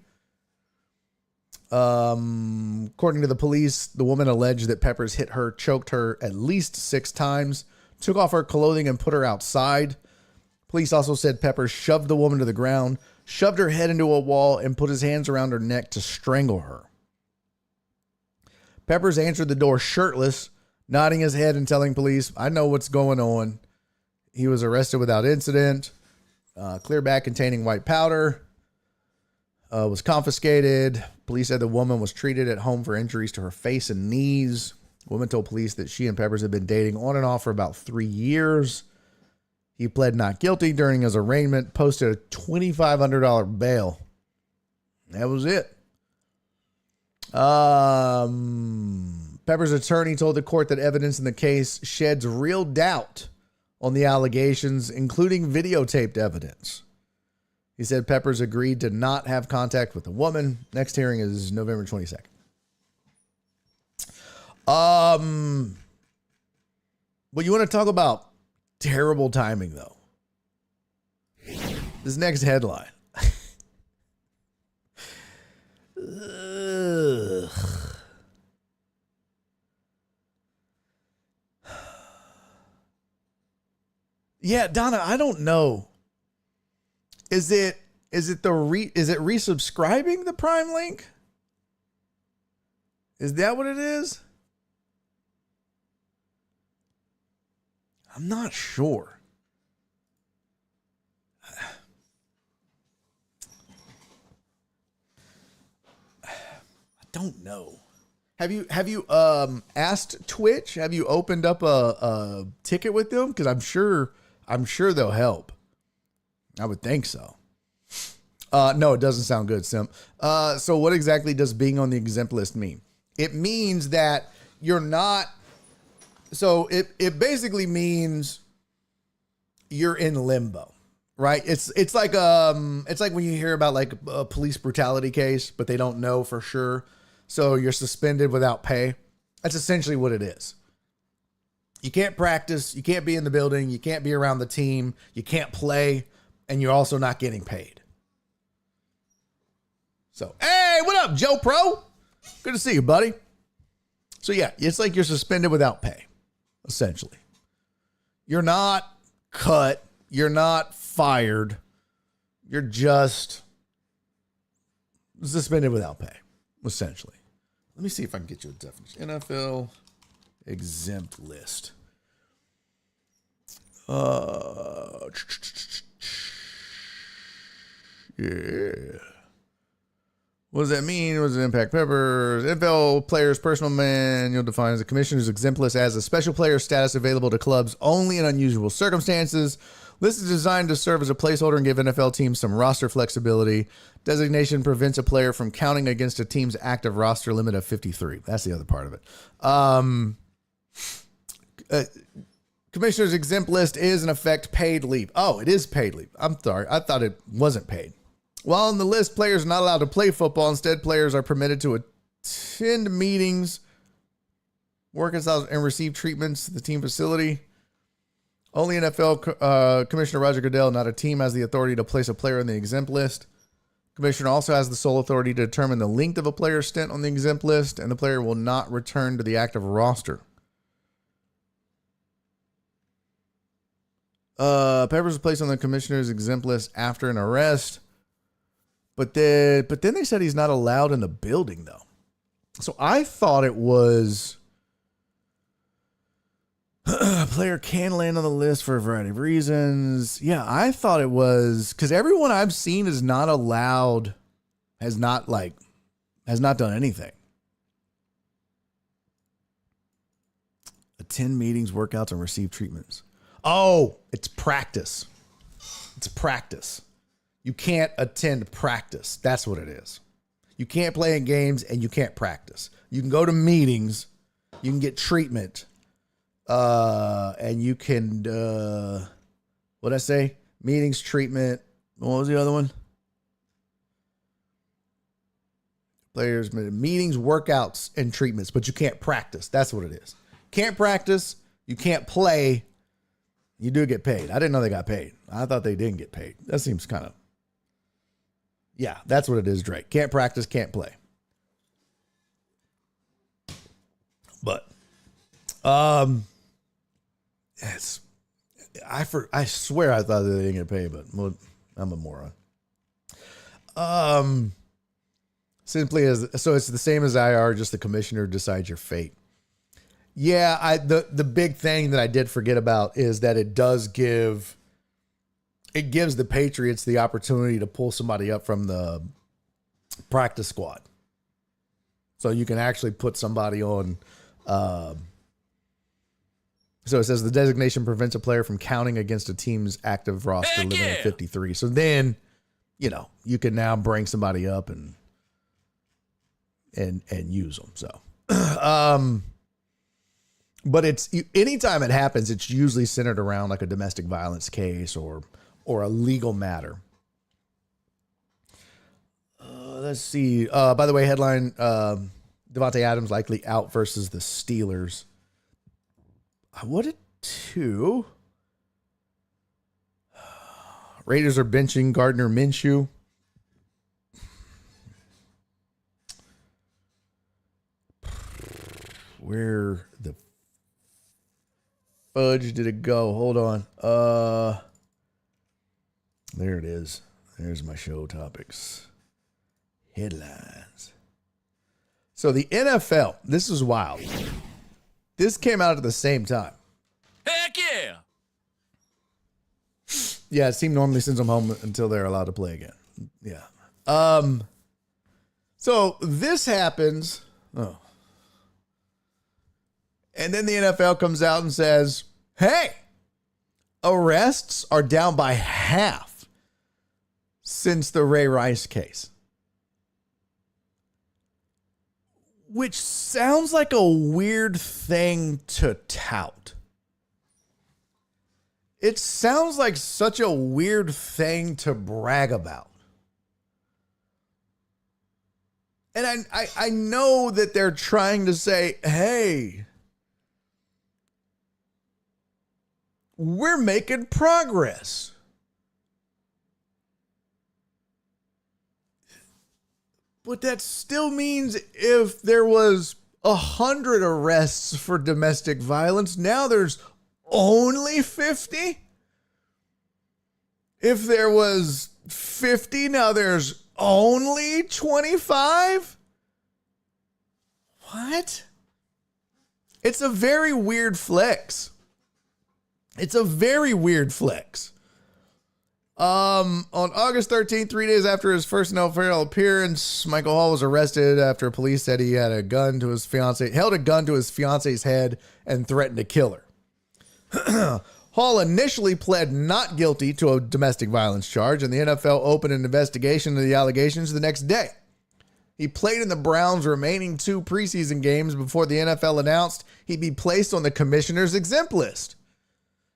According to the police, the woman alleged that Peppers hit her, choked her at least 6 times, took off her clothing, and put her outside. Police also said Peppers shoved the woman to the ground, shoved her head into a wall, and put his hands around her neck to strangle her. Peppers answered the door shirtless, nodding his head and telling police, I know what's going on. He was arrested without incident. Clear bag containing white powder was confiscated. Police said the woman was treated at home for injuries to her face and knees. The woman told police that she and Peppers had been dating on and off for about 3 years. He pled not guilty during his arraignment, posted a $2,500 bail. That was it. Peppers' attorney told the court that evidence in the case sheds real doubt on the allegations, including videotaped evidence. He said Peppers agreed to not have contact with the woman. Next hearing is November 22nd. Well, you want to talk about terrible timing, though? This next headline. Ugh. Yeah, Donna, I don't know. Is it resubscribing the Prime link? Is that what it is? I'm not sure. I don't know. Have you asked Twitch? Have you opened up a ticket with them? Because I'm sure they'll help. I would think so. No, it doesn't sound good, Simp. So what exactly does being on the exempt list mean? It means that you're not. So it basically means you're in limbo, right? It's like when you hear about like a police brutality case, but they don't know for sure. So you're suspended without pay. That's essentially what it is. You can't practice. You can't be in the building. You can't be around the team. You can't play. And you're also not getting paid. So, hey, what up, Joe Pro? Good to see you, buddy. So, yeah, it's like you're suspended without pay, essentially. You're not cut. You're not fired. You're just suspended without pay, essentially. Let me see if I can get you a definition. NFL exempt list. Yeah. What does that mean? What does it impact Peppers? NFL players' personal manual defines the commissioner's exempt list as a special player status available to clubs only in unusual circumstances. List is designed to serve as a placeholder and give NFL teams some roster flexibility. Designation prevents a player from counting against a team's active roster limit of 53. That's the other part of it. Commissioner's exempt list is, in effect, paid leave. Oh, it is paid leave. I'm sorry. I thought it wasn't paid. While on the list, players are not allowed to play football. Instead, players are permitted to attend meetings work styles and receive treatments at the team facility. Only NFL Commissioner Roger Goodell, not a team, has the authority to place a player on the exempt list. Commissioner also has the sole authority to determine the length of a player's stint on the exempt list, and the player will not return to the active roster. Peppers was placed on the commissioner's exempt list after an arrest, but then they said he's not allowed in the building, though. So I thought it was a player can land on the list for a variety of reasons. Yeah, I thought it was because everyone I've seen is not allowed, has not done anything. Attend meetings, workouts, and receive treatments. Oh, it's practice. It's practice. You can't attend practice. That's what it is. You can't play in games and you can't practice. You can go to meetings. You can get treatment. And you can, what'd I say? Meetings, treatment. What was the other one? Players, meetings, workouts, and treatments, but you can't practice. That's what it is. Can't practice. You can't play. You do get paid. I didn't know they got paid. I thought they didn't get paid. That seems kind of, yeah, that's what it is, Drake. Can't practice, can't play. But, I swear I thought that they didn't get paid, but well, I'm a moron. Simply so it's the same as IR, just the commissioner decides your fate. Yeah, the big thing that I did forget about is that it gives the Patriots the opportunity to pull somebody up from the practice squad. So you can actually put somebody on. So it says the designation prevents a player from counting against a team's active roster living at 53. So then, you can now bring somebody up and use them. So, but anytime it happens, it's usually centered around like a domestic violence case or a legal matter. Let's see. By the way, headline, Devontae Adams likely out versus the Steelers. I wanted to. Raiders are benching Gardner Minshew. Where the fudge did it go? Hold on. There it is. There's my show topics. Headlines. So the NFL, this is wild. This came out at the same time. Heck yeah! Yeah, the team normally sends them home until they're allowed to play again. Yeah. So this happens. Oh. And then the NFL comes out and says, hey, arrests are down by half since the Ray Rice case. Which sounds like a weird thing to tout. It sounds like such a weird thing to brag about. And I know that they're trying to say, hey, we're making progress. But that still means if there was 100 arrests for domestic violence, now there's only 50? If there was 50, now there's only 25? What? It's a very weird flex. It's a very weird flex. On August 13th, 3 days after his first NFL appearance, Michael Hall was arrested after police said he had held a gun to his fiance's head and threatened to kill her. Hall initially pled not guilty to a domestic violence charge, and the NFL opened an investigation into the allegations the next day. He played in the Browns' remaining 2 preseason games before the NFL announced he'd be placed on the commissioner's exempt list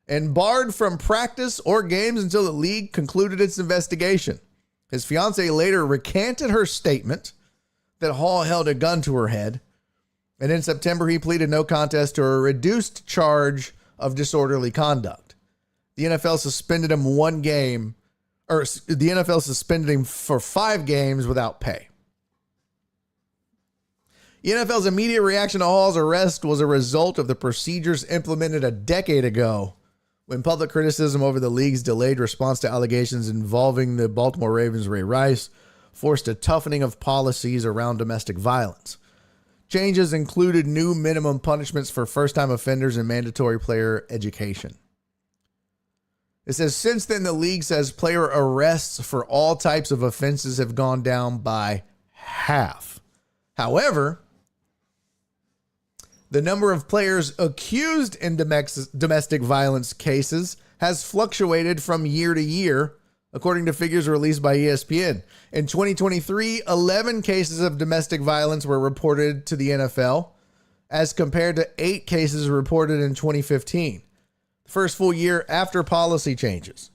and barred from practice or games until the league concluded its investigation. His fiancée later recanted her statement that Hall held a gun to her head And in September, he pleaded no contest to a reduced charge of disorderly conduct. The NFL suspended him for 5 games without pay. The NFL's immediate reaction to Hall's arrest was a result of the procedures implemented a decade ago when public criticism over the league's delayed response to allegations involving the Baltimore Ravens' Ray Rice forced a toughening of policies around domestic violence. Changes included new minimum punishments for first-time offenders and mandatory player education. It says, since then, the league says player arrests for all types of offenses have gone down by half. However, the number of players accused in domestic violence cases has fluctuated from year to year, according to figures released by ESPN. In 2023, 11 cases of domestic violence were reported to the NFL, as compared to 8 cases reported in 2015, the first full year after policy changes.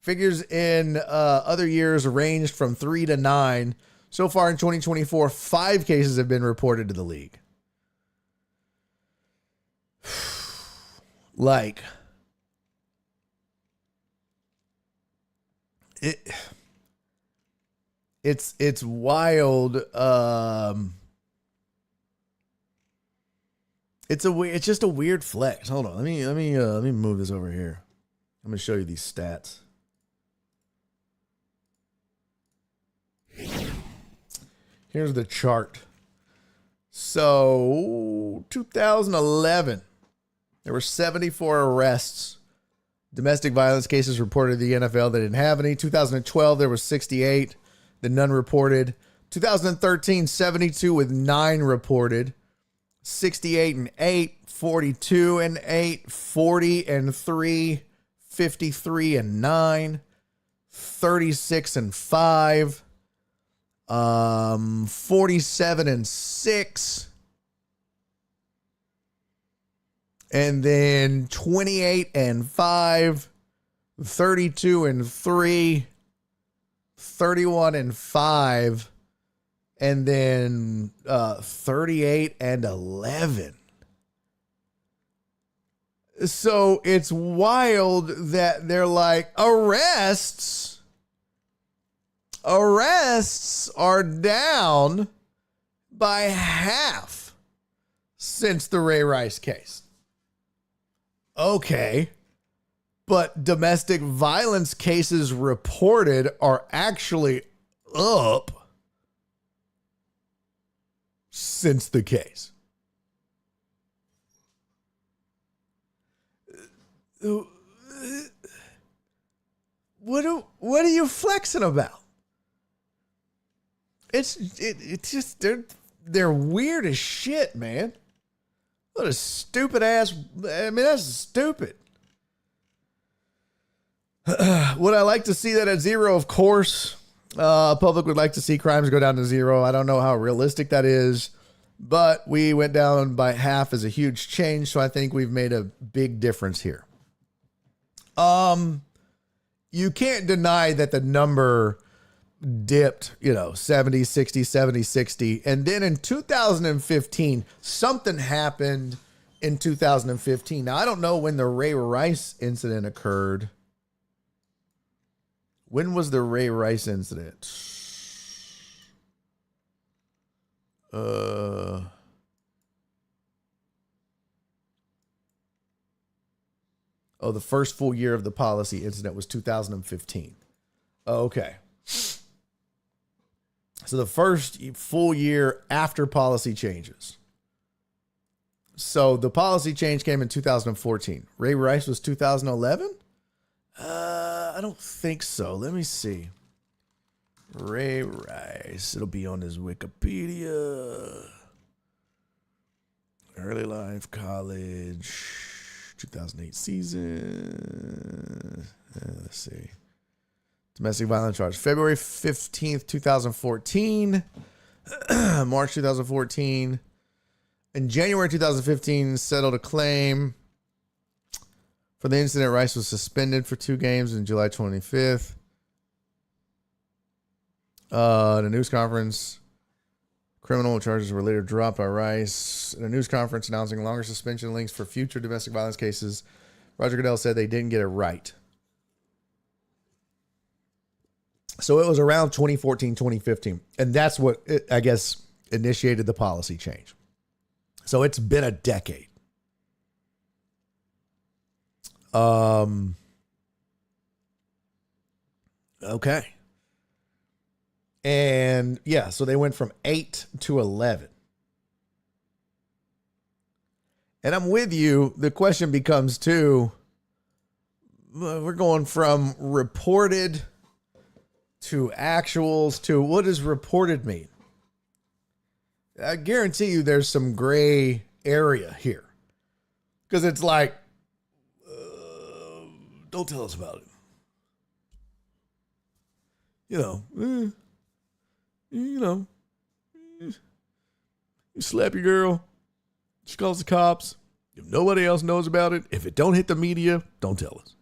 Figures in other years ranged from 3 to 9. So far in 2024, 5 cases have been reported to the league. Like, it's wild. It's just a weird flex. Hold on, let me move this over here. I'm gonna show you these stats. Here's the chart. So 2011, there were 74 arrests, domestic violence cases reported to the NFL that didn't have any. 2012, there was 68, then none reported. 2013, 72 with 9 reported. 68 and 8, 42 and 8, 40 and 3, 53 and 9, 36 and 5, 47 and 6, and then 28 and 5, 32 and 3, 31 and 5, and then 38 and 11. So it's wild that they're like, arrests are down by half since the Ray Rice case. Okay, but domestic violence cases reported are actually up since the case. What are you flexing about? It's just they're weird as shit, man. What a stupid ass. I mean, that's stupid. Would I like to see that at 0? Of course. Public would like to see crimes go down to 0. I don't know how realistic that is, but we went down by half is a huge change. So I think we've made a big difference here. You can't deny that the number dipped, 70, 60, 70, 60. And then in 2015, something happened in 2015. Now, I don't know when the Ray Rice incident occurred. When was the Ray Rice incident? The first full year of the policy incident was 2015. Okay. So the first full year after policy changes. So the policy change came in 2014. Ray Rice was 2011? I don't think so. Let me see. Ray Rice. It'll be on his Wikipedia. Early life, college, 2008 season. Let's see. Domestic violence charge. February 15th, 2014. March 2014. In January 2015, settled a claim. For the incident, Rice was suspended for 2 games in July 25th. The news conference. Criminal charges were later dropped by Rice in a news conference announcing longer suspension links for future domestic violence cases. Roger Goodell said they didn't get it right. So it was around 2014, 2015. And that's what, I guess, initiated the policy change. So it's been a decade. Okay. And yeah, so they went from 8 to 11. And I'm with you. The question becomes too, we're going from reported to actuals to what does reported mean? I guarantee you there's some gray area here. Because it's like, don't tell us about it. You slap your girl. She calls the cops. If nobody else knows about it, if it don't hit the media, don't tell us.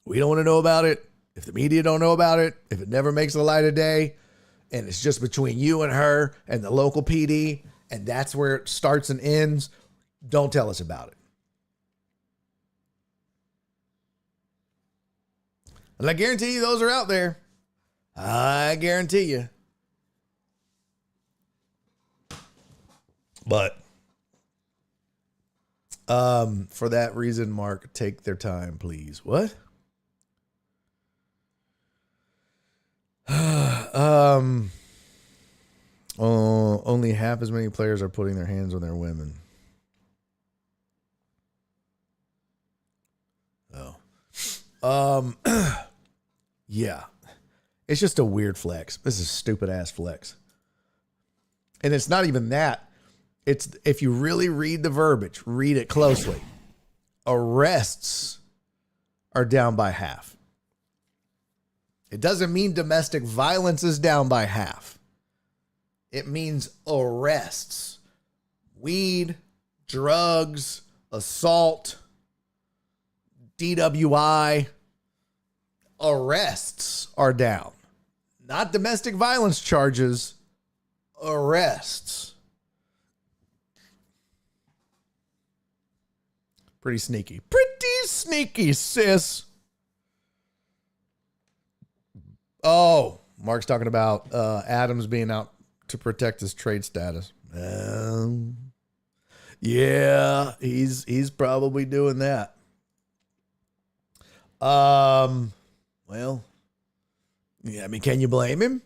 We don't want to know about it. If the media don't know about it, if it never makes the light of day, and it's just between you and her and the local PD, and that's where it starts and ends, don't tell us about it. And I guarantee you those are out there. I guarantee you. But for that reason, Mark, take their time, please. What? Only half as many players are putting their hands on their women. Oh. Yeah. It's just a weird flex. This is a stupid ass flex. And it's not even that. It's if you really read the verbiage, read it closely. Arrests are down by half. It doesn't mean domestic violence is down by half. It means arrests. Weed, drugs, assault, DWI, arrests are down. Not domestic violence charges, arrests. Pretty sneaky. Pretty sneaky, sis. Oh, Mark's talking about Adams being out to protect his trade status. Yeah, he's probably doing that. Well, yeah, I mean, can you blame him?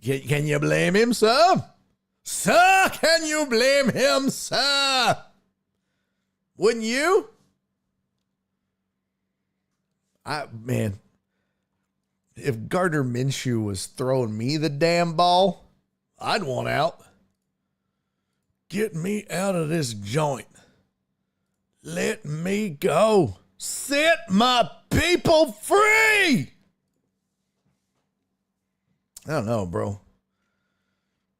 Can you blame him, sir? Sir, can you blame him, sir? Wouldn't you? Man, if Gardner Minshew was throwing me the damn ball, I'd want out. Get me out of this joint. Let me go. Set my people free. I don't know, bro.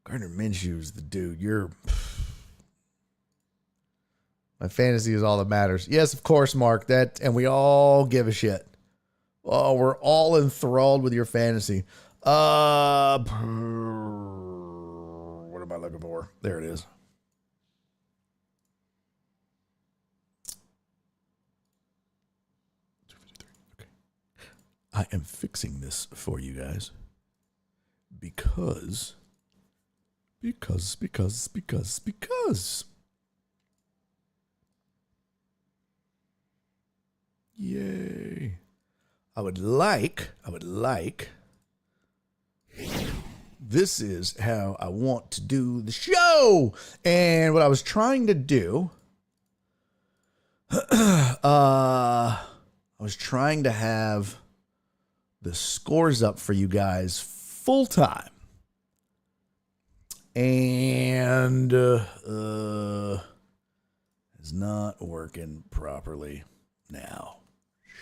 Gardner Minshew's the dude. My fantasy is all that matters. Yes, of course, Mark. And we all give a shit. Oh, we're all enthralled with your fantasy. What am I looking for? There it is. Okay. I am fixing this for you guys because. Yay. I would like, this is how I want to do the show. And what I was trying to do, I was trying to have the scores up for you guys full time. And it's not working properly now.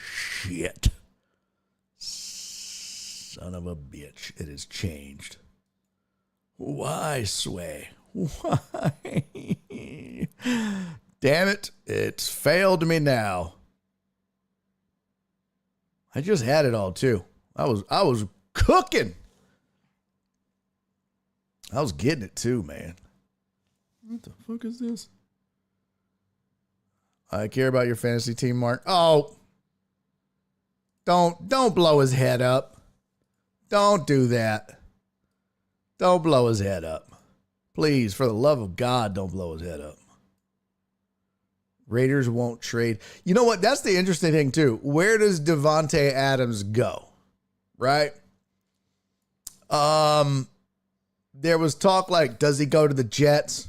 Shit. Son of a bitch. It has changed. Why, Sway? Why? Damn it. It's failed me now. I just had it all too. I was cooking. I was getting it too, man. What the fuck is this? I care about your fantasy team, Mark. Oh, don't blow his head up. Don't do that. Don't blow his head up. Please, for the love of God, don't blow his head up. Raiders won't trade. You know what? That's the interesting thing, too. Where does Davante Adams go? Right? There was talk like, does he go to the Jets?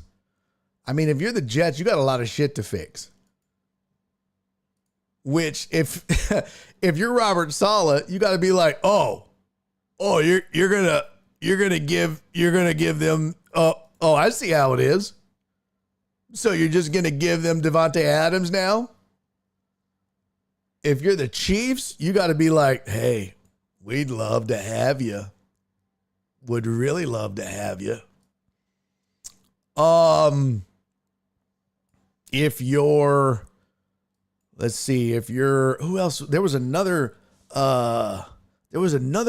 I mean, if you're the Jets, you got a lot of shit to fix. Which, if if you're Robert Saleh, you got to be like, you're gonna give them. I see how it is. So you're just gonna give them Davante Adams now? If you're the Chiefs, you got to be like, hey, we'd love to have you. Would really love to have you. If you're, let's see, if you're, who else? There was another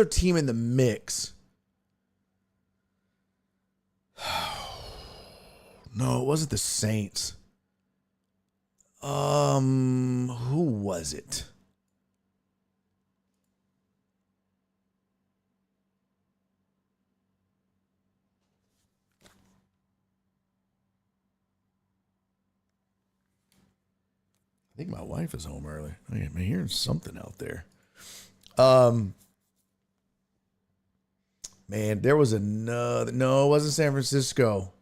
team in the mix. No, it wasn't the Saints. Who was it? I think my wife is home early. I'm hearing something out there. Man, there was another. No, it wasn't San Francisco.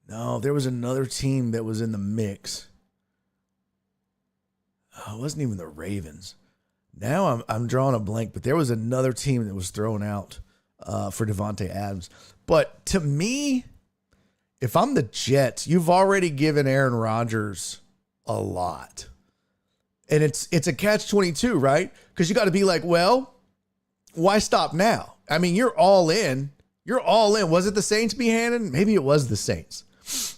No, there was another team that was in the mix. Oh, it wasn't even the Ravens. Now I'm drawing a blank, but there was another team that was thrown out for Davante Adams. But to me, if I'm the Jets, you've already given Aaron Rodgers a lot. And it's a catch-22, right? Because you got to be like, well, why stop now? I mean, you're all in. You're all in. Was it the Saints, B. Hannon? Maybe it was the Saints.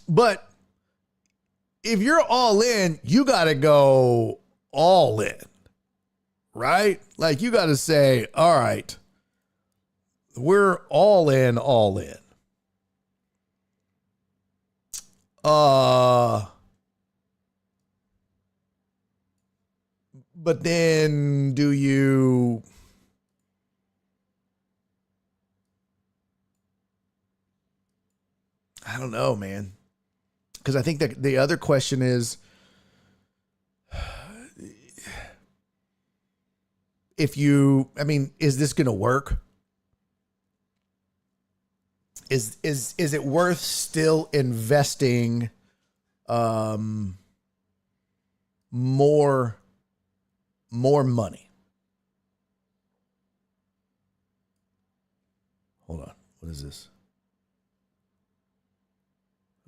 But if you're all in, you got to go all in, right? Like you got to say, all right, we're all in, all in. But then do you... I don't know, man. Because I think that the other question is, is this going to work? Is it worth still investing more money? Hold on. What is this?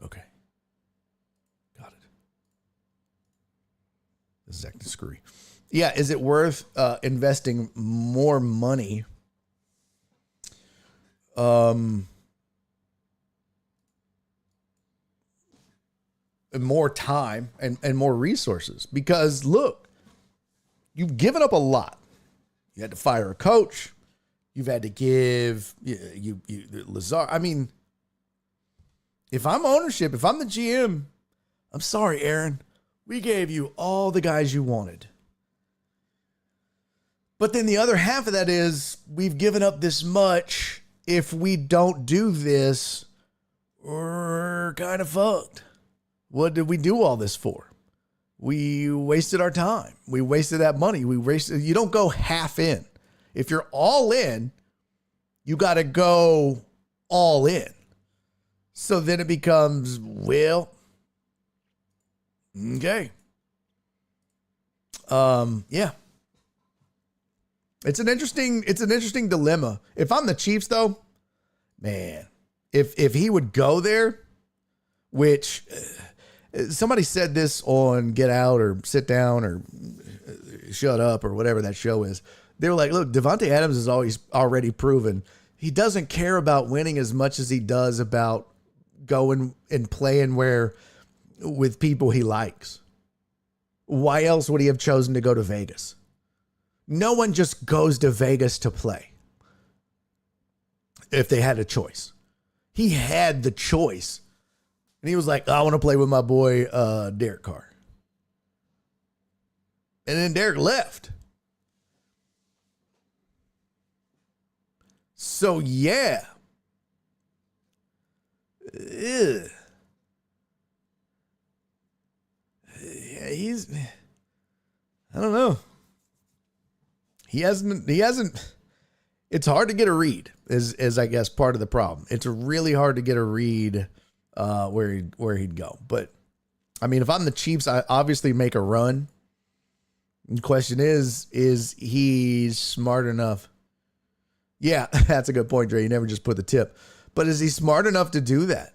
Okay. Got it. This is acting screwy. Yeah, is it worth investing more money and more time and more resources? Because look, you've given up a lot. You had to fire a coach. You've had to give you Lazard. I mean, if I'm ownership, if I'm the GM, I'm sorry, Aaron. We gave you all the guys you wanted. But then the other half of that is we've given up this much. If we don't do this, we're kind of fucked. What did we do all this for? We wasted our time. We wasted that money. You don't go half in. If you're all in, you got to go all in. So then it becomes, well, okay. Yeah. It's an interesting dilemma. If I'm the Chiefs though, man, if he would go there, which somebody said this on Get Out or Sit Down or Shut Up or whatever that show is. They were like, look, Davante Adams is already proven he doesn't care about winning as much as he does about going and playing with people he likes. Why else would he have chosen to go to Vegas? No one just goes to Vegas to play if they had a choice. He had the choice. And he was like, I want to play with my boy Derek Carr. And then Derek left. So, yeah. Ugh. Yeah, I don't know. He hasn't, it's hard to get a read is I guess part of the problem. It's really hard to get a read where he'd go. But I mean, if I'm the Chiefs, I obviously make a run. The question is he smart enough? Yeah, that's a good point, Dre. You never just put the tip. But is he smart enough to do that?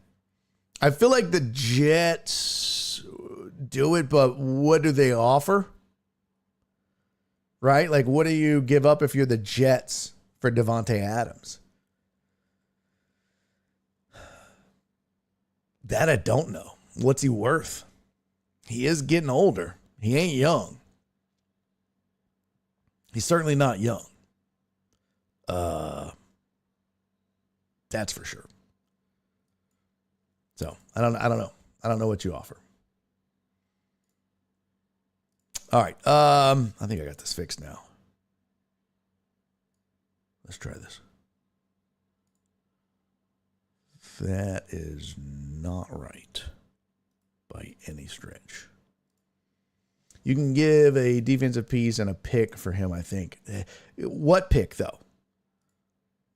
I feel like the Jets do it, but what do they offer? Right? Like, what do you give up if you're the Jets for Devontae Adams? That I don't know. What's he worth? He is getting older. He ain't young. He's certainly not young. That's for sure. So I don't know. I don't know what you offer. All right. I think I got this fixed now. Let's try this. That is not right by any stretch. You can give a defensive piece and a pick for him, I think. What pick, though?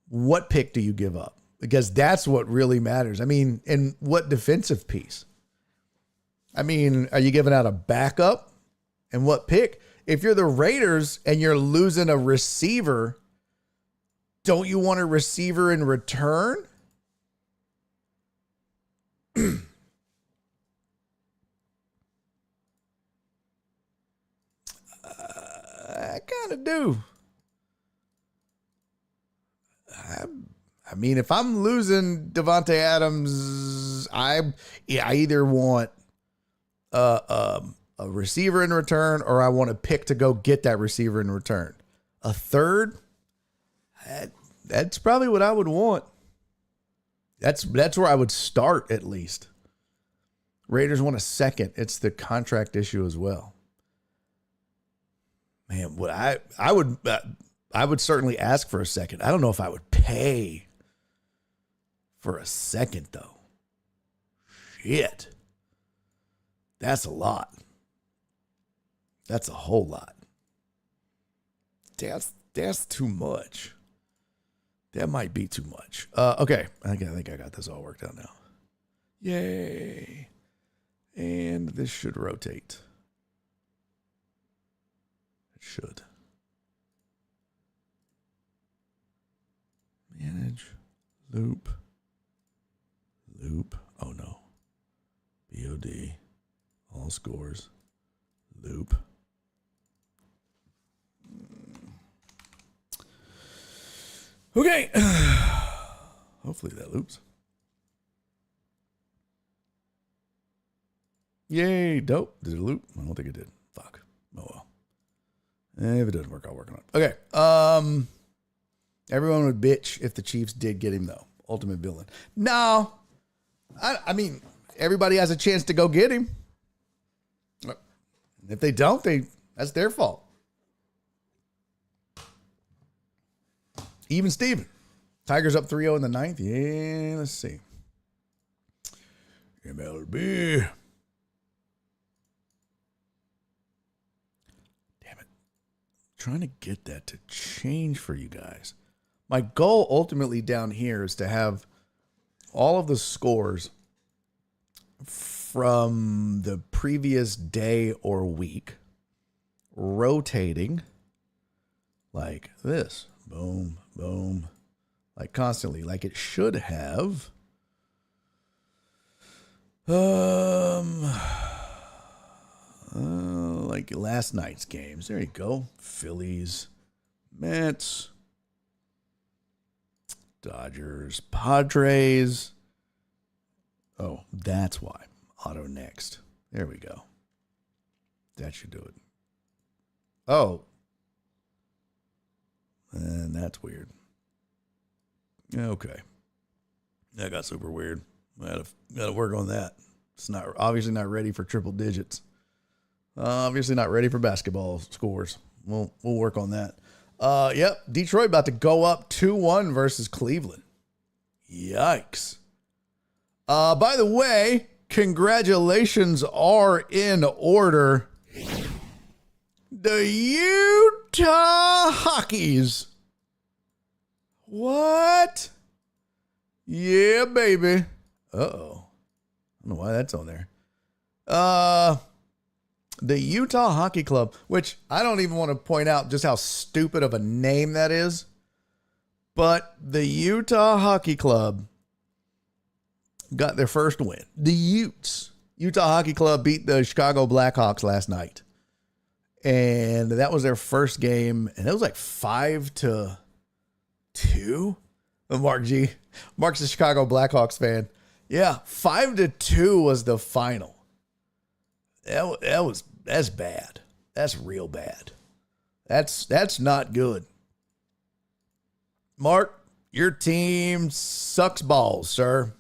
What pick do you give up? Because that's what really matters. I mean, and what defensive piece? I mean, are you giving out a backup? And what pick? If you're the Raiders and you're losing a receiver, don't you want a receiver in return? I kind of do. I mean, if I'm losing Devontae Adams, I either want a receiver in return or I want a pick to go get that receiver in return. A third, that's probably what I would want. That's where I would start at least. Raiders want a second. It's the contract issue as well. Man, what I would certainly ask for a second. I don't know if I would pay for a second though. Shit. That's a lot. That's a whole lot. That's too much. That might be too much. Okay. I think I got this all worked out now. Yay. And this should rotate. It should. Manage. Loop. Oh no. BOD. All scores. Loop. Okay. Hopefully that loops. Yay. Dope. Did it loop? I don't think it did. Fuck. Oh well. If it doesn't work, I'll work on it. Okay. Everyone would bitch if the Chiefs did get him, though. Ultimate villain. No. I mean, everybody has a chance to go get him. If they don't, that's their fault. Even Steven. Tigers up 3-0 in the ninth. Yeah, let's see. MLB. Damn it. Trying to get that to change for you guys. My goal ultimately down here is to have all of the scores from the previous day or week rotating like this. Boom, boom. Like constantly. Like it should have. Like last night's games. There you go. Phillies, Mets, Dodgers, Padres. Oh, that's why. Auto next. There we go. That should do it. Oh. And that's weird. Okay. That got super weird. Gotta work on that. It's obviously not ready for triple digits. Obviously not ready for basketball scores. We'll work on that. Yep, Detroit about to go up 2-1 versus Cleveland. Yikes. By the way, congratulations are in order. The Utah Hockeys. What? Yeah, baby. Uh-oh. I don't know why that's on there. The Utah Hockey Club, which I don't even want to point out just how stupid of a name that is. But the Utah Hockey Club got their first win. The Utes. Utah Hockey Club beat the Chicago Blackhawks last night. And that was their first game. And it was like 5-2. Mark's a Chicago Blackhawks fan. Yeah, 5-2 was the final. That's bad. That's real bad. That's not good. Mark, your team sucks balls, sir.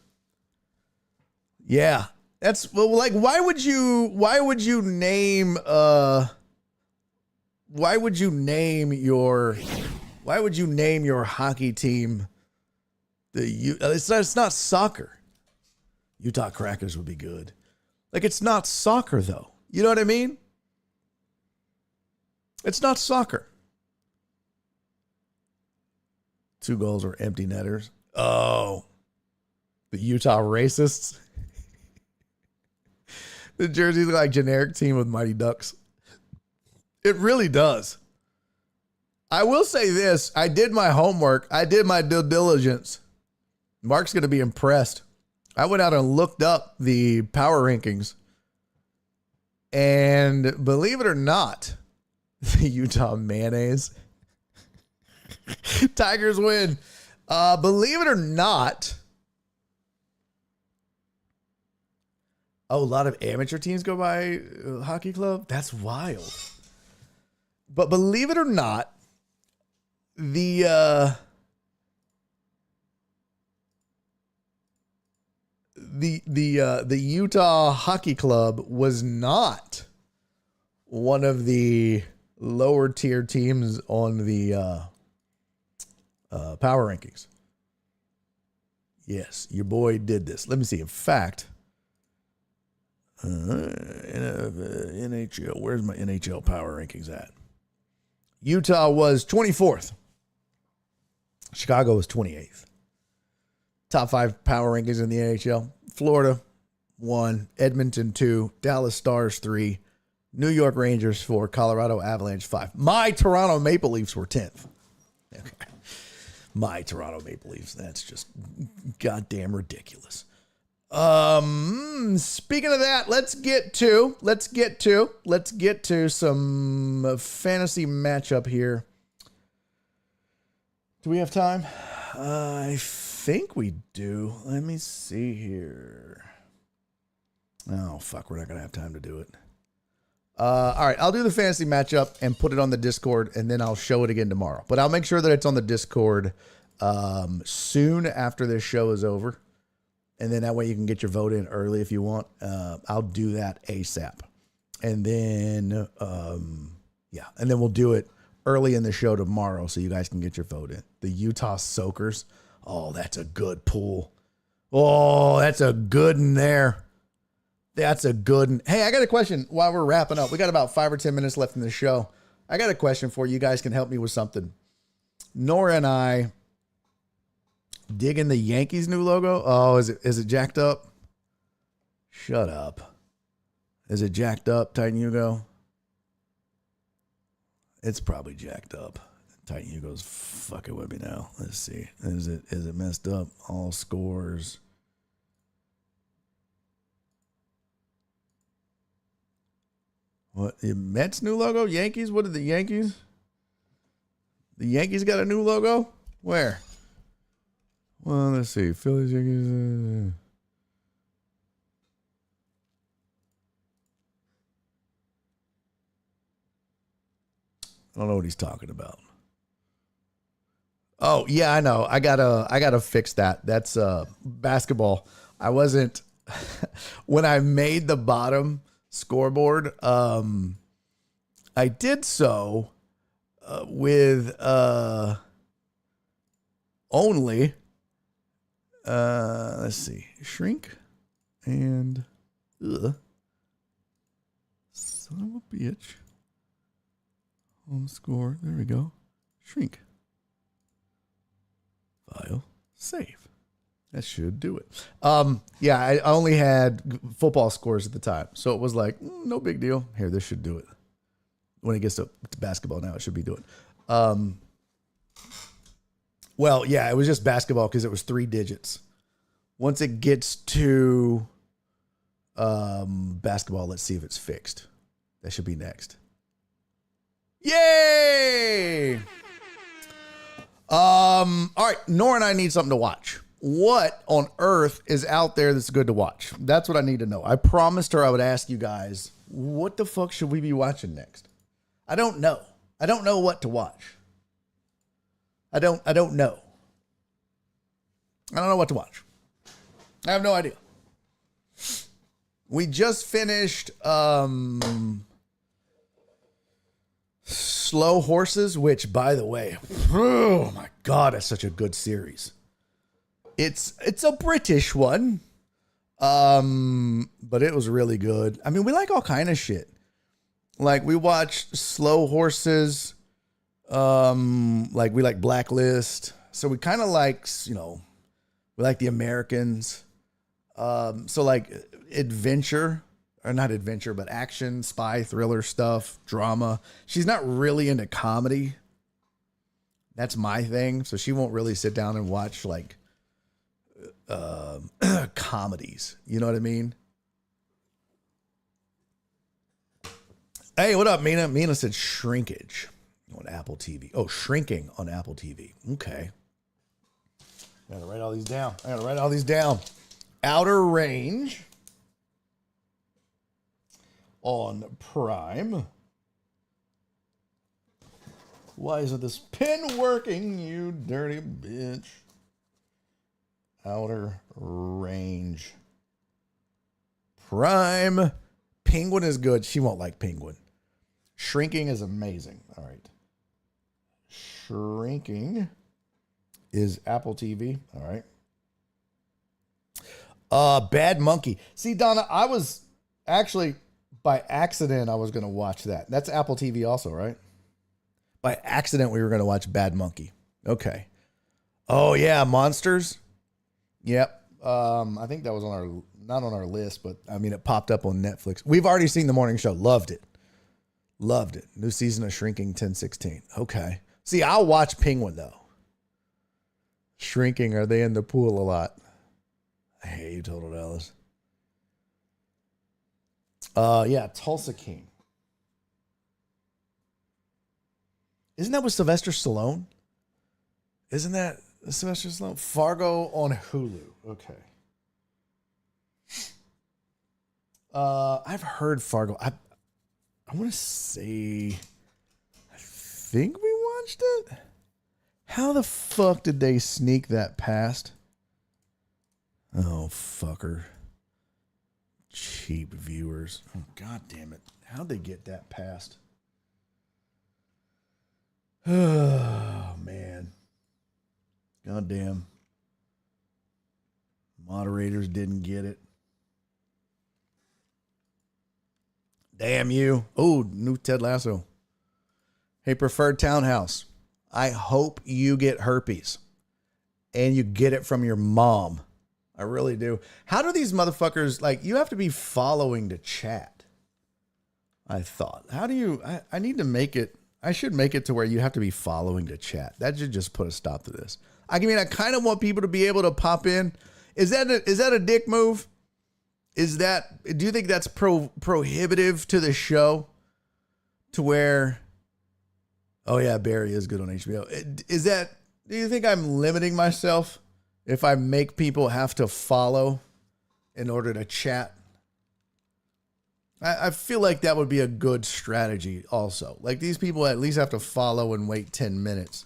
Yeah. Why would you name your hockey team it's not soccer. Utah Crackers would be good. It's not soccer though. You know what I mean? It's not soccer. 2 goals were empty netters. Oh, the Utah racists. The jerseys look like generic team with Mighty Ducks. It really does. I will say this. I did my homework. I did my due diligence. Mark's going to be impressed. I went out and looked up the power rankings. And believe it or not, the Utah Mayonnaise. Tigers win. Believe it or not. Oh, a lot of amateur teams go by hockey club. That's wild. But believe it or not, the Utah Hockey Club was not one of the lower tier teams on the power rankings. Yes, your boy did this. Let me see. In fact, NHL. Where's my NHL power rankings at? Utah was 24th. Chicago was 28th. Top 5 power rankings in the NHL. Florida, 1. Edmonton, 2. Dallas Stars, 3. New York Rangers, 4. Colorado Avalanche, 5. My Toronto Maple Leafs were 10th. Okay. My Toronto Maple Leafs. That's just goddamn ridiculous. Speaking of that, let's get to some fantasy matchup here. Do we have time? I think we do. Let me see here. Oh, fuck. We're not going to have time to do it. All right. I'll do the fantasy matchup and put it on the Discord, and then I'll show it again tomorrow. But I'll make sure that it's on the Discord soon after this show is over. And then that way you can get your vote in early if you want. I'll do that ASAP. And then, and then we'll do it early in the show tomorrow so you guys can get your vote in. The Utah Soakers. Oh, that's a good pool. Oh, that's a good in there. That's a good one. Hey, I got a question while we're wrapping up. We got about 5 or 10 minutes left in the show. I got a question for you. You guys can help me with something. Nora and I digging the Yankees new logo. Oh, is it jacked up? Shut up. Is it jacked up, Titan Hugo? It's probably jacked up. Titan Hugo's fucking with me now. Let's see. Is it messed up? All scores. What? The Mets new logo? Yankees? What are the Yankees? The Yankees got a new logo? Where? Well, let's see. Phillies, Yankees. I don't know what he's talking about. Oh yeah, I know. I gotta fix that. That's basketball. I wasn't when I made the bottom scoreboard. I did so with only let's see, shrink and son of a bitch. Home score. There we go. Shrink. File. Save. That should do it. Yeah, I only had football scores at the time. So it was like, no big deal. Here, this should do it. When it gets to basketball now, it should be doing. Well, yeah, it was just basketball because it was 3 digits. Once it gets to basketball, let's see if it's fixed. That should be next. Yay! All right, Nora and I need something to watch. What on earth is out there that's good to watch? That's what I need to know. I promised her I would ask you guys, what the fuck should we be watching next? I don't know. I don't know what to watch. I don't know. I don't know what to watch. I have no idea. We just finished Slow Horses, which, by the way, oh my God, that's such a good series. It's a British one, but it was really good. I mean, we like all kind of shit. Like we watched Slow Horses, like we like Blacklist. So we kind of like, we like the Americans. So like adventure. Or not adventure, but action, spy, thriller stuff, drama. She's not really into comedy. That's my thing. So she won't really sit down and watch like comedies. You know what I mean? Hey, what up, Mina? Mina said shrinkage on Apple TV. Oh, shrinking on Apple TV. Okay. I gotta write all these down. Outer Range. On Prime. Why isn't this pen working, you dirty bitch? Outer Range. Prime. Penguin is good. She won't like Penguin. Shrinking is amazing. All right. Shrinking is Apple TV. All right. Bad Monkey. See, Donna, I was actually... by accident, I was going to watch that. That's Apple TV also, right? By accident, we were going to watch Bad Monkey. Okay. Oh, yeah. Monsters. Yep. I think that was not on our list, but I mean, it popped up on Netflix. We've already seen the morning show. Loved it. New season of Shrinking 10/16. Okay. See, I'll watch Penguin, though. Shrinking, are they in the pool a lot? I hate you, Total Dallas. Yeah, Tulsa King. Isn't that with Sylvester Stallone? Isn't that Sylvester Stallone? Fargo on Hulu. Okay. I've heard Fargo. I want to say, I think we watched it. How the fuck did they sneak that past? Oh, fucker. Cheap viewers. Oh, God damn it. How'd they get that past? Oh, man. God damn. Moderators didn't get it. Damn you. Oh, new Ted Lasso. Hey, Preferred Townhouse. I hope you get herpes. And you get it from your mom. I really do. How do these motherfuckers, like, you have to be following to chat. I thought. How do you, I need to make it, I should make it to where you have to be following to chat. That should just put a stop to this. I mean, I kind of want people to be able to pop in. Is that a dick move? Do you think that's prohibitive to the show? To where, oh yeah, Barry is good on HBO. Do you think I'm limiting myself? If I make people have to follow in order to chat, I feel like that would be a good strategy also. Like these people at least have to follow and wait 10 minutes.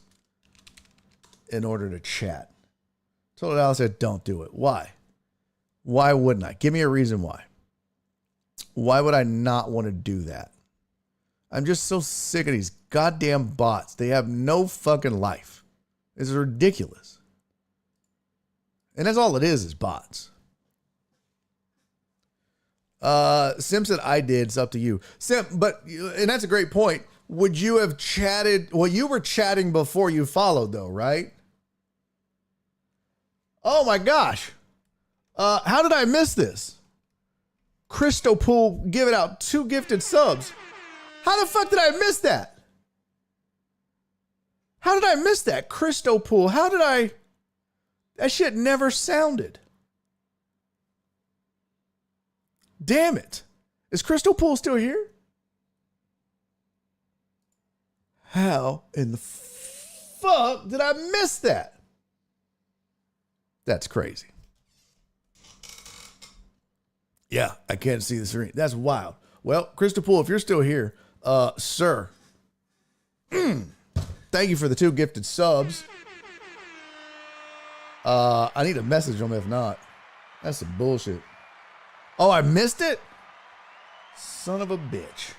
in order to chat. Told Dallas, I said, don't do it. Why? Why wouldn't I? Give me a reason why. Why would I not want to do that? I'm just so sick of these goddamn bots. They have no fucking life. It's ridiculous. And that's all it is bots. Sim said, I did. It's up to you. Sim, and that's a great point. Would you have chatted? Well, you were chatting before you followed, though, right? Oh my gosh. How did I miss this? Crystal Pool giving out 2 gifted subs. How the fuck did I miss that? How did I miss that? Crystal Pool. That shit never sounded. Damn it. Is Crystal Pool still here? How in the fuck did I miss that? That's crazy. Yeah, I can't see the screen. That's wild. Well, Crystal Pool, if you're still here, sir, thank you for the 2 gifted subs. I need to message them if not. That's some bullshit. Oh, I missed it? Son of a bitch.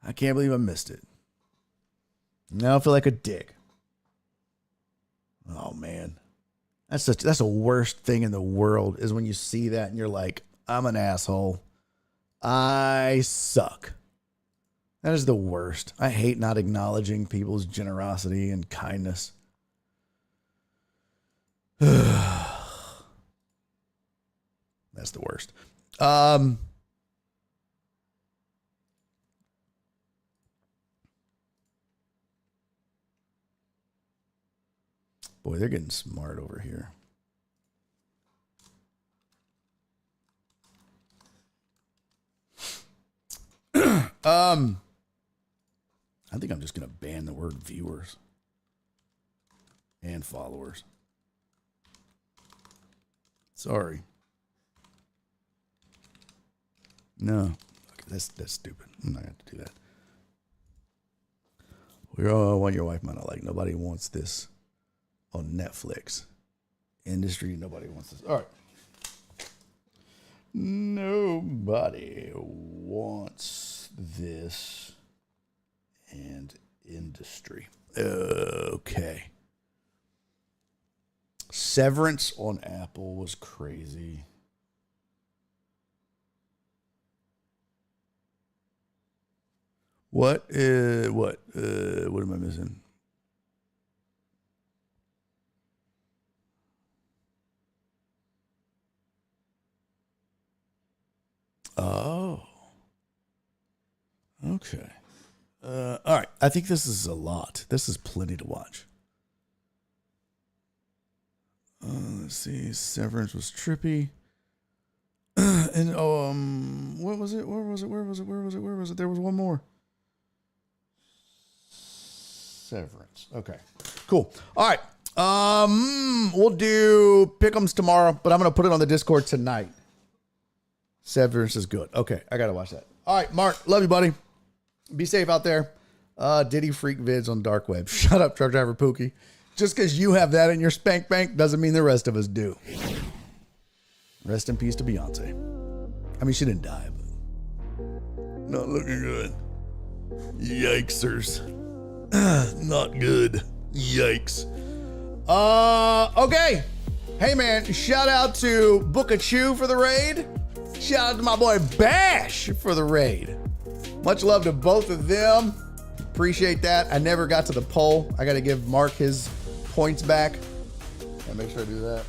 I can't believe I missed it. Now I feel like a dick. Oh, man. That's the worst thing in the world is when you see that and you're like, I'm an asshole. I suck. That is the worst. I hate not acknowledging people's generosity and kindness. That's the worst. Boy, they're getting smart over here. I think I'm just going to ban the word viewers and followers. Sorry. No. Okay, that's stupid. I'm not going to do that. What your wife might not like. Nobody wants this on Netflix. Industry, nobody wants this. All right. Nobody wants this and industry. Okay. Severance on Apple was crazy. What am I missing? Oh. Okay. All right. I think this is a lot. This is plenty to watch. Let's see. Severance was trippy. And what was it? Where was it? There was one more. Severance. Okay. Cool. All right. We'll do pick'ems tomorrow, but I'm gonna put it on the Discord tonight. Severance is good. Okay, I gotta watch that. All right, Mark, love you, buddy. Be safe out there. Diddy freak vids on dark web. Shut up, truck driver Pookie. Just because you have that in your spank bank doesn't mean the rest of us do. Rest in peace to Beyonce. I mean, she didn't die, but not looking good. Yikesers. Not good. Yikes. Okay. Hey, man, shout out to Bookachu for the raid. Shout out to my boy Bash for the raid. Much love to both of them. Appreciate that. I never got to the poll. I got to give Mark his points back. Gotta make sure I do that.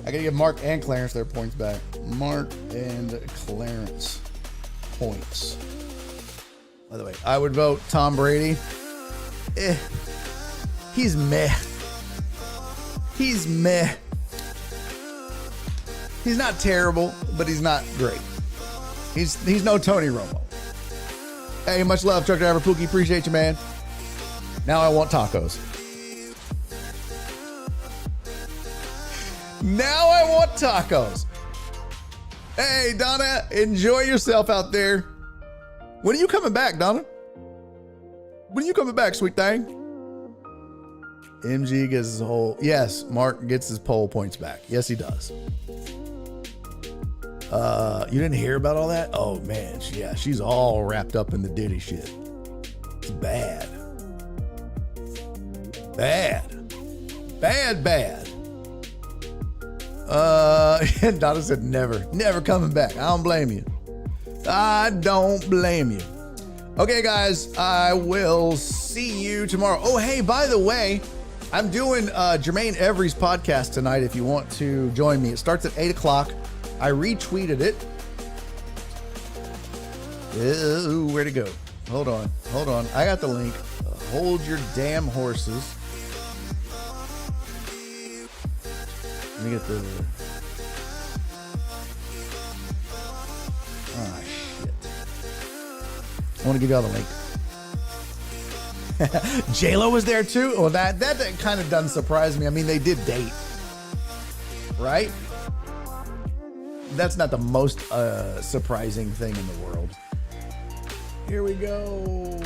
I got to give Mark and Clarence their points back. Mark and Clarence points. By the way, I would vote Tom Brady. He's meh. He's meh. He's not terrible, but he's not great. He's no Tony Romo. Hey, much love, truck driver Pookie. Appreciate you, man. Now I want tacos. Now I want tacos. Hey, Donna, enjoy yourself out there. When are you coming back, Donna? When are you coming back, sweet thing? MG gets his whole. Yes, Mark gets his poll points back. Yes, he does. You didn't hear about all that? Oh man, she's all wrapped up in the Diddy shit. It's bad. Bad. And Donna said never coming back. I don't blame you. Okay, guys, I will see you tomorrow. Oh, hey, by the way, I'm doing Jermaine Every's podcast tonight if you want to join me. It starts at 8 o'clock. I retweeted it. Ooh, where'd it go? Hold on. I got the link. Hold your damn horses. Let me get the... Oh, shit. I want to give y'all the link. J-Lo was there too? Well, that kind of doesn't surprise me. I mean, they did date. Right? That's not the most surprising thing in the world. Here we go.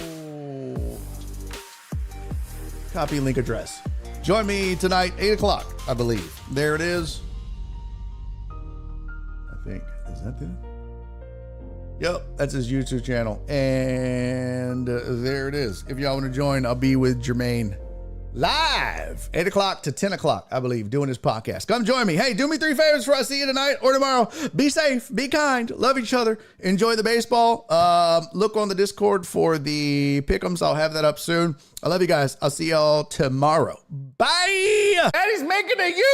Copy link address. Join me tonight, 8 o'clock, I believe. There it is. I think. Is that it? Yep, that's his YouTube channel. And there it is. If y'all want to join, I'll be with Jermaine live, 8 o'clock to 10 o'clock, I believe, doing his podcast. Come join me. Hey, do me 3 favors before I see you tonight or tomorrow. Be safe, be kind, love each other, enjoy the baseball. Look on the Discord for the pick'ems. I'll have that up soon. I love you guys. I'll see y'all tomorrow. Bye. Daddy's making a